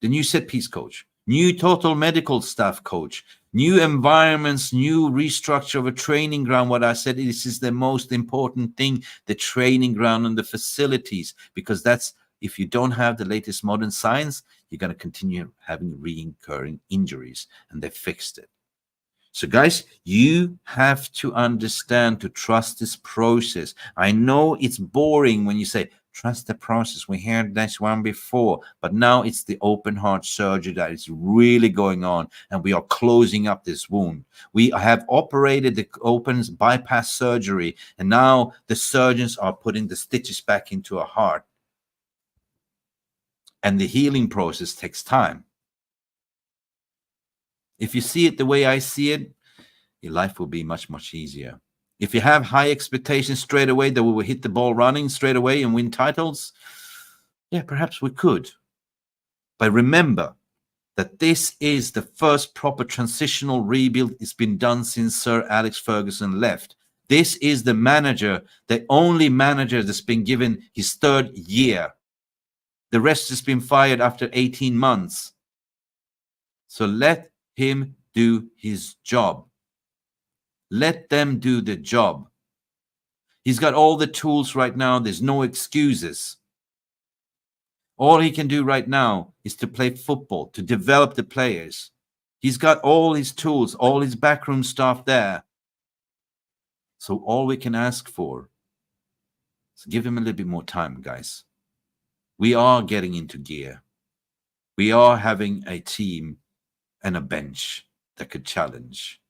the new set piece coach, new total medical staff coach, new environments, new restructure of a training ground. What I said, this is the most important thing, the training ground and the facilities, because that's, if you don't have the latest modern science, you're going to continue having recurring injuries, and they fixed it. So guys, you have to understand to trust this process. I know it's boring when you say trust the process. We heard this one before, but now it's the open heart surgery that is really going on, and we are closing up this wound. We have operated the open bypass surgery, and now the surgeons are putting the stitches back into a heart. And the healing process takes time. If you see it the way I see it, your life will be much, much easier. If you have high expectations straight away that we will hit the ball running straight away and win titles, yeah, perhaps we could. But remember that this is the first proper transitional rebuild. It's been done since Sir Alex Ferguson left. This is the manager, the only manager that's been given his third year. The rest has been fired after 18 months. So let him do his job. Let them do the job. He's got all the tools right now. There's no excuses. All he can do right now is to play football, to develop the players. He's got all his tools, all his backroom staff there. So all we can ask for is give him a little bit more time, guys. We are getting into gear. We are having a team and a bench that could challenge.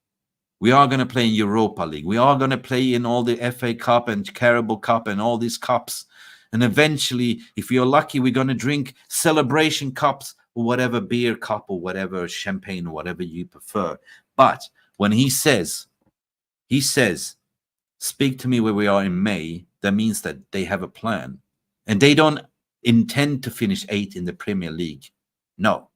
We are going to play in Europa League. We are going to play in all the FA Cup and Carabao Cup and all these cups. And eventually, if you're lucky, we're going to drink celebration cups or whatever beer cup or whatever champagne or whatever you prefer. But when he says, speak to me where we are in May, that means that they have a plan. And they don't intend to finish 8th in the Premier League. No.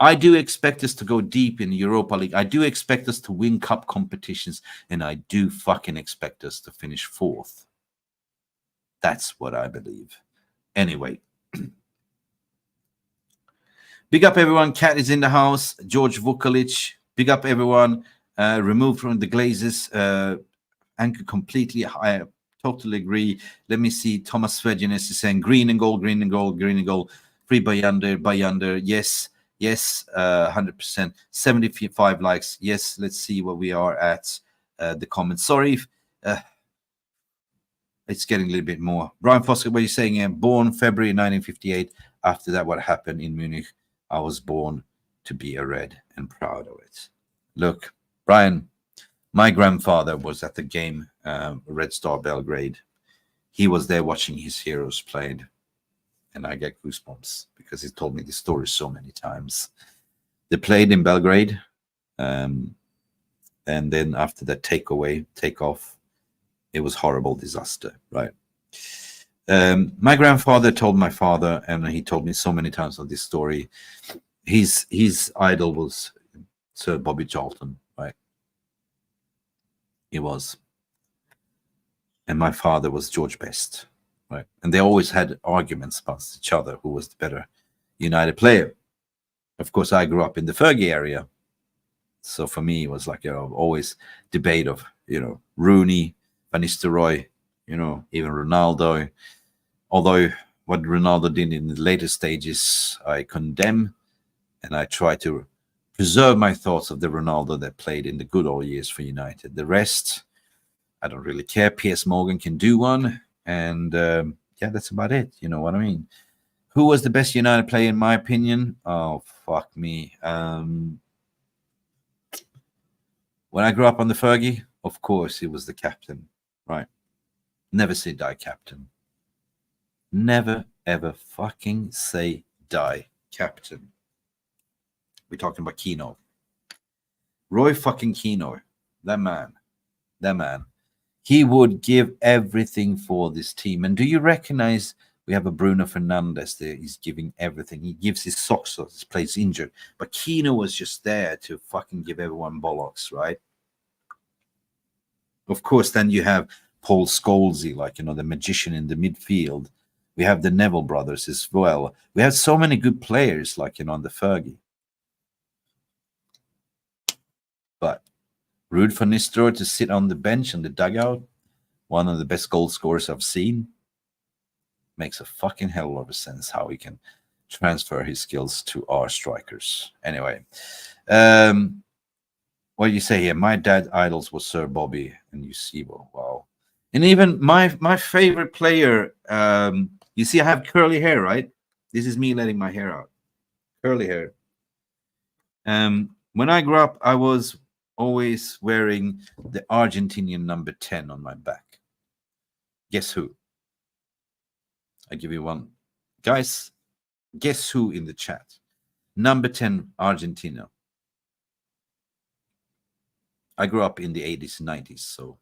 I do expect us to go deep in the Europa League. I do expect us to win cup competitions. And I do fucking expect us to finish 4th. That's what I believe. Anyway. Big up everyone. Cat is in the house. George Vukalic. Big up everyone. Removed from the Glazers. Anchor completely. I totally agree. Let me see. Thomas Svedjenes is saying green and gold, green and gold, green and gold. Free Bayander. Yes. Yes, 100%. 75 likes. Yes, let's see where we are at the comments. Sorry, it's getting a little bit more. Brian Foster, what are you saying? Born February 1958. After that, what happened in Munich? I was born to be a Red and proud of it. Look, Brian, my grandfather was at the game, Red Star Belgrade. He was there watching his heroes played. And I get goosebumps because he told me the story so many times. They played in Belgrade. And then after that takeoff, it was horrible disaster, right? My grandfather told my father, and he told me so many times of this story, his idol was Sir Bobby Charlton, right? He was. And my father was George Best. Right. And they always had arguments against each other who was the better United player. Of course, I grew up in the Fergie area. So for me, it was like, always debate of, Rooney, Van Nistelrooy, even Ronaldo. Although what Ronaldo did in the later stages, I condemn. And I try to preserve my thoughts of the Ronaldo that played in the good old years for United. The rest, I don't really care. Piers Morgan can do one. And that's about it. You know what I mean? Who was the best United player in my opinion? Oh, fuck me. When I grew up on the Fergie, of course, he was the captain, right? Never say die, captain. Never, ever fucking say die, captain. We're talking about Keano. Roy fucking Keano. That man. He would give everything for this team. And do you recognize we have a Bruno Fernandes there? He's giving everything. He gives his socks off. His plays injured. But Keano was just there to fucking give everyone bollocks, right? Of course, then you have Paul Scholes, like, the magician in the midfield. We have the Neville brothers as well. We have so many good players, like, on the Fergie. But Ruud van Nistelrooy to sit on the bench in the dugout, one of the best goal scorers I've seen, makes a fucking hell of a sense how he can transfer his skills to our strikers. Anyway, What you say here? My dad's idols was Sir Bobby and Eusebio. Wow. And even my favorite player. You see, I have curly hair, right? This is me letting my hair out. Curly hair. When I grew up, I was always wearing the Argentinian number 10 on my back. Guess who? I give you one. Guys, guess who in the chat? Number 10, Argentina. I grew up in the 80s and 90s, so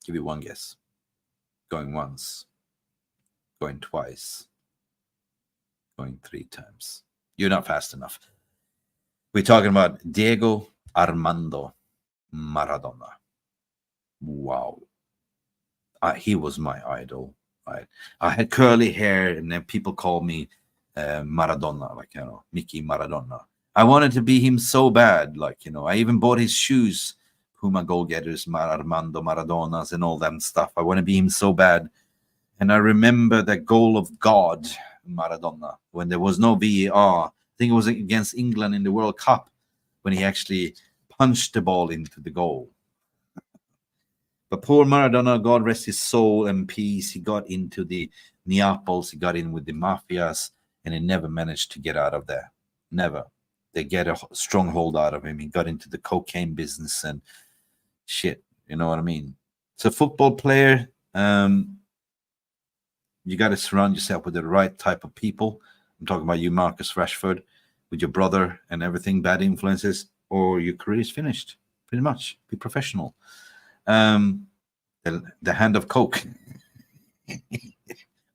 give you one guess. Going once, going twice, going 3 times. You're not fast enough. We're talking about Diego Armando Maradona. Wow. He was my idol, right? I had curly hair, and then people called me Maradona, like, you know, Mickey Maradona. I wanted to be him so bad, like, you know, I even bought his shoes, Puma goal-getters, Armando Maradonas, and all that stuff. I want to be him so bad. And I remember the goal of God, Maradona, when there was no VAR. I think it was against England in the World Cup, when he actually punched the ball into the goal. But poor Maradona, God rest his soul and peace, he got into the Neaples, he got in with the mafias, and he never managed to get out of there. Never. They get a stronghold out of him. He got into the cocaine business and shit. You know what I mean? So football player, you got to surround yourself with the right type of people. I'm talking about you, Marcus Rashford, with your brother and everything, bad influences, or your career is finished. Pretty much. Be professional. The hand of Coke.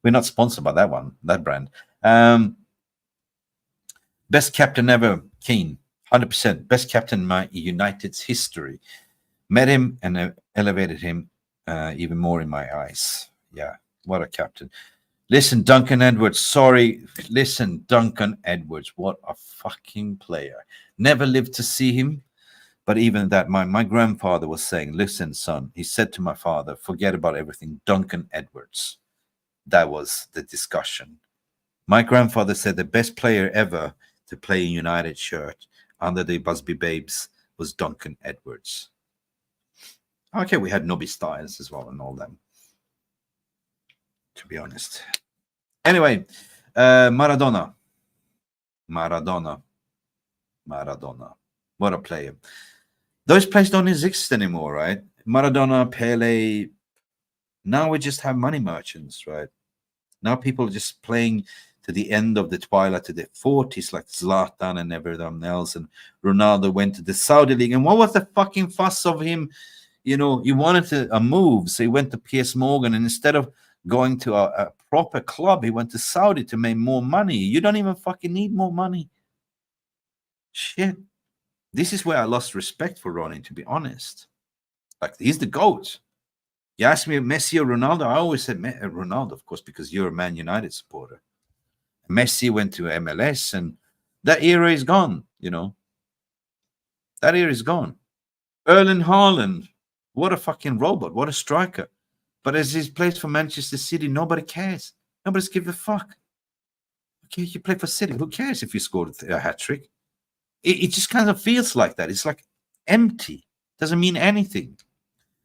We're not sponsored by that one, that brand. Best captain ever, Keane. 100%. Best captain in my United's history. Met him and elevated him even more in my eyes. Yeah, what a captain. Listen, Duncan Edwards. Sorry. Listen, Duncan Edwards. What a fucking player. Never lived to see him. But even that, my grandfather was saying, listen, son, he said to my father, forget about everything. Duncan Edwards. That was the discussion. My grandfather said the best player ever to play in United shirt under the Busby Babes was Duncan Edwards. Okay, we had Nobby Styles as well and all them, to be honest. Anyway, Maradona. What a player. Those players don't exist anymore, right? Maradona, Pele. Now we just have money merchants, right? Now people are just playing to the end of the twilight, to the 40s, like Zlatan and everyone else. And Ronaldo went to the Saudi League. And what was the fucking fuss of him? You know, he wanted a move. So he went to PS Morgan. And instead of going to a proper club, he went to Saudi to make more money. You don't even fucking need more money. Shit. This is where I lost respect for Ronnie, to be honest. Like, he's the GOAT. You ask me Messi or Ronaldo, I always said Ronaldo, of course, because you're a Man United supporter. Messi went to MLS, and that era is gone, you know. That era is gone. Erling Haaland, what a fucking robot, what a striker. But as he plays for Manchester City, nobody cares. Nobody's give a fuck. Okay, you play for City. Who cares if you scored a hat-trick? It just kind of feels like that. It's like empty. Doesn't mean anything.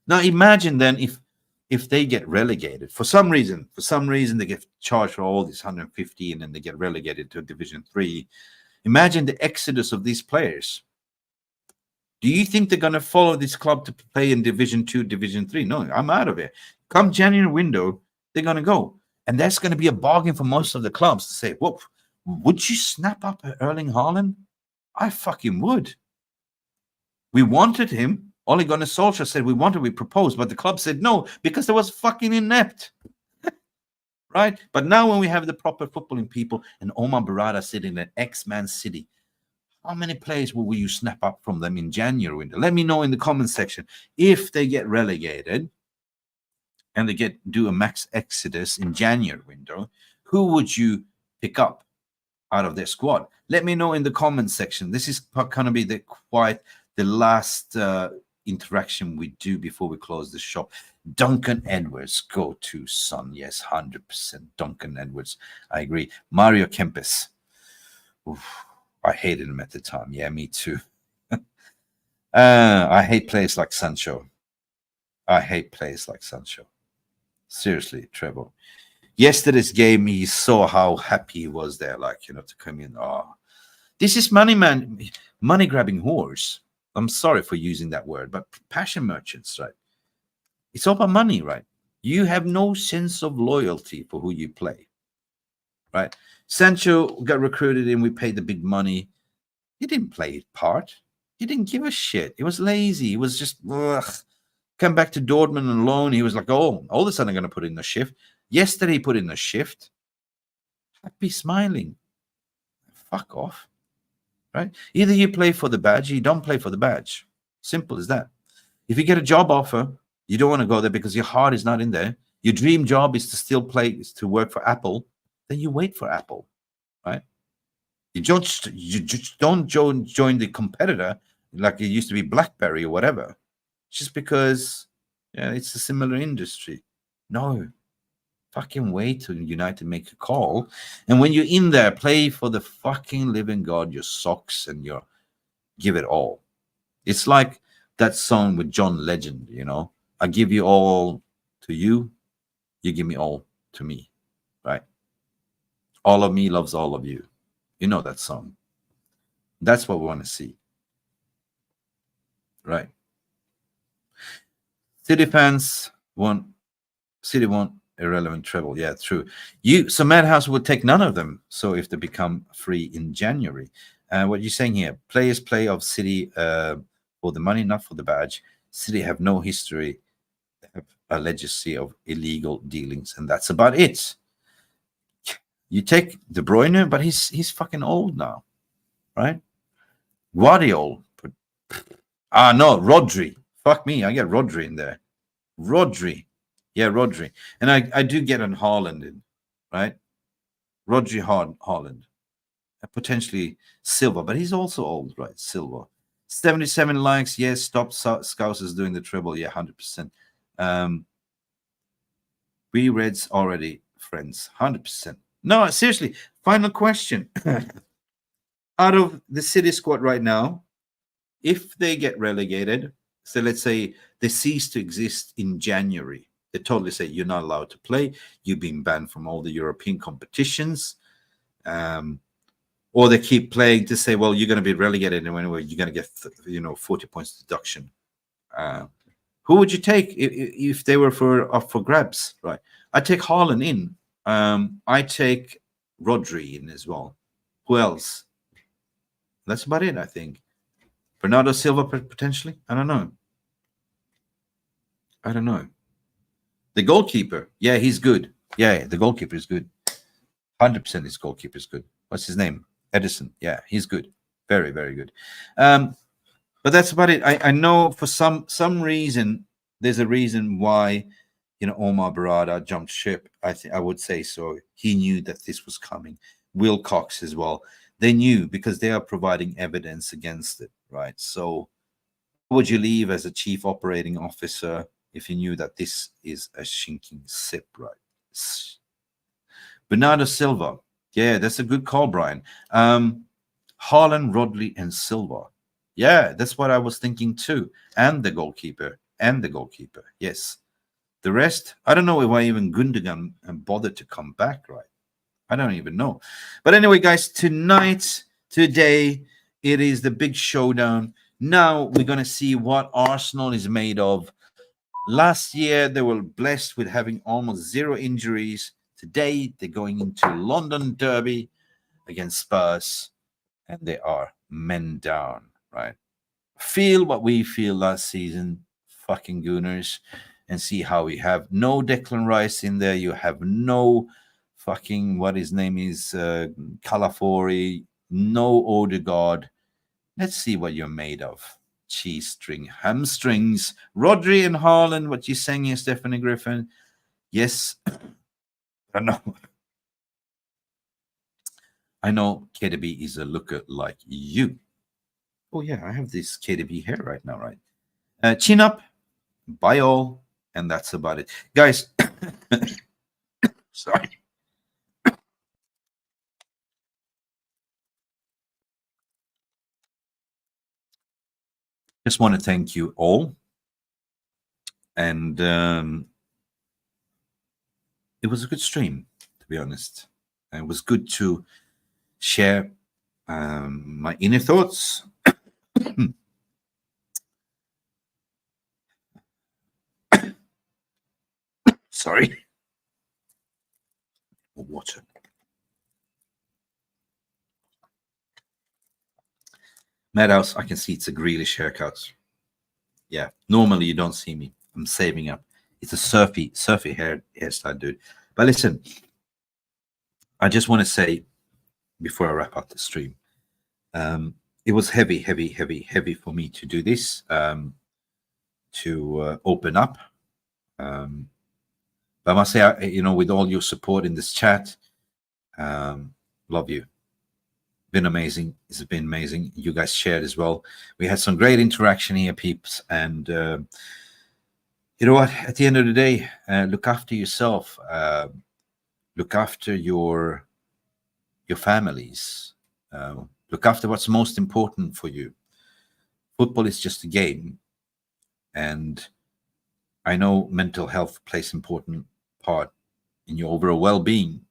Now imagine then if they get relegated for some reason they get charged for all these 150 and then they get relegated to Division 3. Imagine the exodus of these players. Do you think they're going to follow this club to play in Division 2, Division 3? No, I'm out of it. Come January window, they're going to go. And that's going to be a bargain for most of the clubs to say, whoa, would you snap up Erling Haaland? I fucking would. We wanted him. Ole Gunnar Solskjaer said we proposed, but the club said no because they was fucking inept. Right? But now when we have the proper footballing people and Omar Barada sitting at ex-Man City, how many players will you snap up from them in January window? Let me know in the comment section. If they get relegated and they do a max exodus in January window, who would you pick up out of their squad? Let me know in the comment section. This is going to be the last interaction we do before we close the shop. Duncan Edwards, go to son. Yes, 100%. Duncan Edwards. I agree. Mario Kempes. Oof, I hated him at the time. Yeah, me too. I hate players like Sancho. I hate players like Sancho. Seriously, Trevor. Yesterday's game, he saw how happy he was there, like, to come in. Oh, this is money grabbing whores. I'm sorry for using that word, but passion merchants, right? It's all about money, right? You have no sense of loyalty for who you play, right? Sancho got recruited and we paid the big money. He didn't play his part. He didn't give a shit. He was lazy. He was just, ugh. Come back to Dortmund and loan. He was like, oh, all of a sudden I'm going to put in a shift. Yesterday he put in a shift. Happy, smiling. Fuck off, right? Either you play for the badge or you don't play for the badge. Simple as that. If you get a job offer, you don't want to go there because your heart is not in there. Your dream job is to still play, is to work for Apple. Then you wait for Apple, right? You just don't join the competitor like it used to be BlackBerry or whatever, just because it's a similar industry. No, fucking wait till United make a call, and when you're in there, play for the fucking living God, your socks and your give it all. It's like that song with John Legend, I give you all to you, you give me all to me, right? All of me loves all of you. You know that song. That's what we want to see, right? City fans want irrelevant treble. Yeah, true. So Madhouse would take none of them. So if they become free in January, what you're saying here, players play of City for the money, not for the badge. City have no history, they have a legacy of illegal dealings, and that's about it. You take De Bruyne, but he's fucking old now, right? Guardiola. No, Rodri. Fuck me, I get Rodri in there. Rodri. Yeah, Rodri. And I do get on Haaland in, right? Rodri Haaland. Potentially Silva, but he's also old, right? Silva. 77 likes. Yes, stop Scouse is doing the treble. Yeah, 100%. We Reds already friends. 100%. No, seriously. Final question. Out of the City squad right now, if they get relegated, so let's say they cease to exist in January, they totally say you're not allowed to play, you've been banned from all the European competitions, or they keep playing to say, well, you're going to be relegated and anyway you're going to get 40 points deduction. Who would you take if they were up for grabs, right? I take Haaland in. I take Rodri in as well. Who else? That's about it, I think. Bernardo Silva potentially. I don't know. The goalkeeper, yeah, he's good. Yeah, the goalkeeper is good. 100% his goalkeeper is good. What's his name? Edison. Yeah, he's good. Very, very good. But that's about it. I know for some reason, there's a reason why, Omar Barada jumped ship. I would say so. He knew that this was coming. Wilcox as well. They knew because they are providing evidence against it, right? So would you leave as a chief operating officer if you knew that this is a sinking ship, right? Bernardo Silva. Yeah, that's a good call, Brian. Haaland, Rodley, and Silva. Yeah, that's what I was thinking too. And the goalkeeper. Yes. The rest, I don't know why even Gundogan bothered to come back, right? I don't even know. But anyway, guys, today, it is the big showdown. Now we're going to see what Arsenal is made of. Last year, they were blessed with having almost zero injuries. Today, they're going into London Derby against Spurs, and they are men down, right? Feel what we feel last season, fucking Gooners, and see how we have no Declan Rice in there. You have no fucking, what his name is, Calafori, no Odegaard. Let's see what you're made of. Cheese string, hamstrings. Rodri and Haaland, what you're saying here, Stephanie Griffin. Yes. I know KDB is a looker like you. Oh, yeah, I have this KDB hair right now, right? Chin up, buy all, and that's about it. Guys, sorry. just want to thank you all. And it was a good stream, to be honest. And it was good to share my inner thoughts. Sorry. Water. Madhouse, I can see it's a Grealish haircut. Yeah, normally you don't see me. I'm saving up. It's a surfy hairstyle, dude. But listen, I just want to say before I wrap up the stream, it was heavy for me to do this, to open up. But I must say, you know, with all your support in this chat, love you. Been amazing. It's been amazing. You guys shared as well. We had some great interaction here, peeps. And you know what? At the end of the day, look after yourself. Look after your families. Look after what's most important for you. Football is just a game, and I know mental health plays an important part in your overall well-being.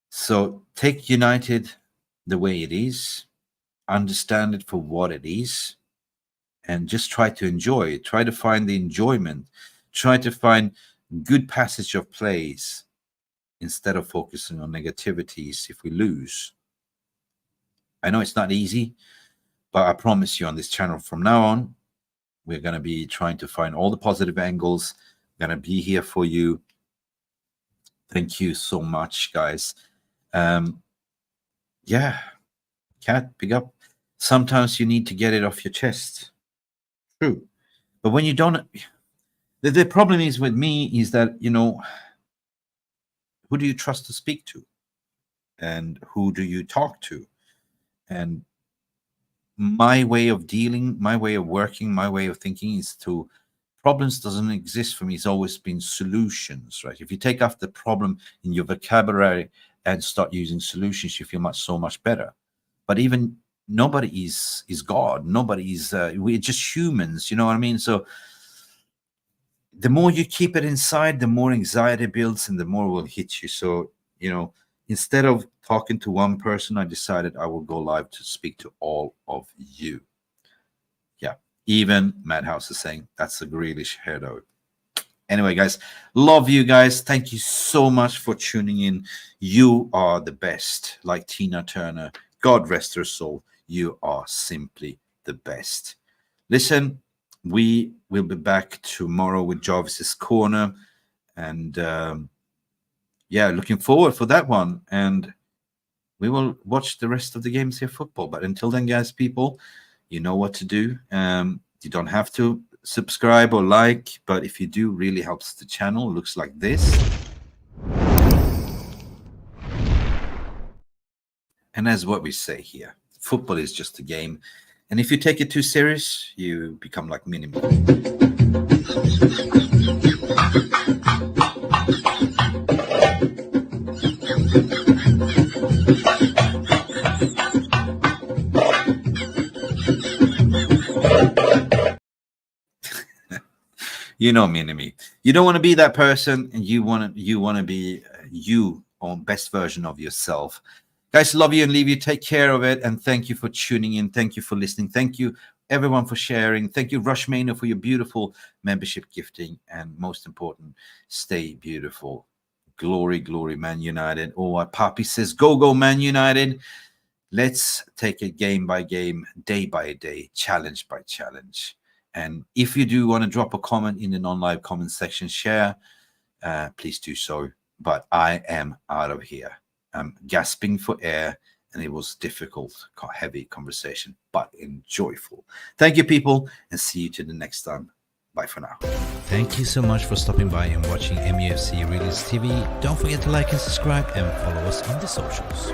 So take United the way it is, understand it for what it is, and just try to enjoy it. Try to find the enjoyment. Try to find good passage of plays instead of focusing on negativities if we lose. I know it's not easy, but I promise you on this channel from now on, we're going to be trying to find all the positive angles. We're going to be here for you. Thank you so much, guys. Yeah, Cat, big up. Sometimes you need to get it off your chest. True. But when you don't, the problem is with me is that, you know, who do you trust to speak to? And who do you talk to? And my way of dealing, my way of working, my way of thinking is to, problems doesn't exist for me. It's always been solutions, right? If you take off the problem in your vocabulary and start using solutions, you feel so much better. But even nobody is God. Nobody is, we're just humans, you know what I mean? So the more you keep it inside, the more anxiety builds and the more will hit you. So, you know, instead of talking to one person, I decided I will go live to speak to all of you. Yeah, even Madhouse is saying that's a Grealish hair though. Anyway, guys, love you guys. Thank you so much for tuning in. You are the best. Like Tina Turner, God rest her soul. You are simply the best. Listen, we will be back tomorrow with Jarvis's Corner. And yeah, looking forward for that one. And we will watch the rest of the games here, football. But until then, guys, people, you know what to do. You don't have to subscribe or like, but if you do, really helps the channel. Looks like this. And as what we say here, football is just a game. And if you take it too serious, you become like Mini-Me. You know, Mini-Me. You don't want to be that person, and you want to be you on best version of yourself. Guys, love you and leave you. Take care of it. And thank you for tuning in. Thank you for listening. Thank you, everyone, for sharing. Thank you, Rushmania, for your beautiful membership gifting. And most important, stay beautiful. Glory, glory, Man United. Oh, what Papi says, go, go, Man United. Let's take it game by game, day by day, challenge by challenge. And if you do want to drop a comment in the non-live comment section, share, please do so. But I am out of here. I'm gasping for air, and it was difficult, heavy conversation, but enjoyable. Thank you, people, and see you to the next time. Bye for now. Thank you so much for stopping by and watching Mufc Realist TV. Don't forget to like and subscribe and follow us on the socials.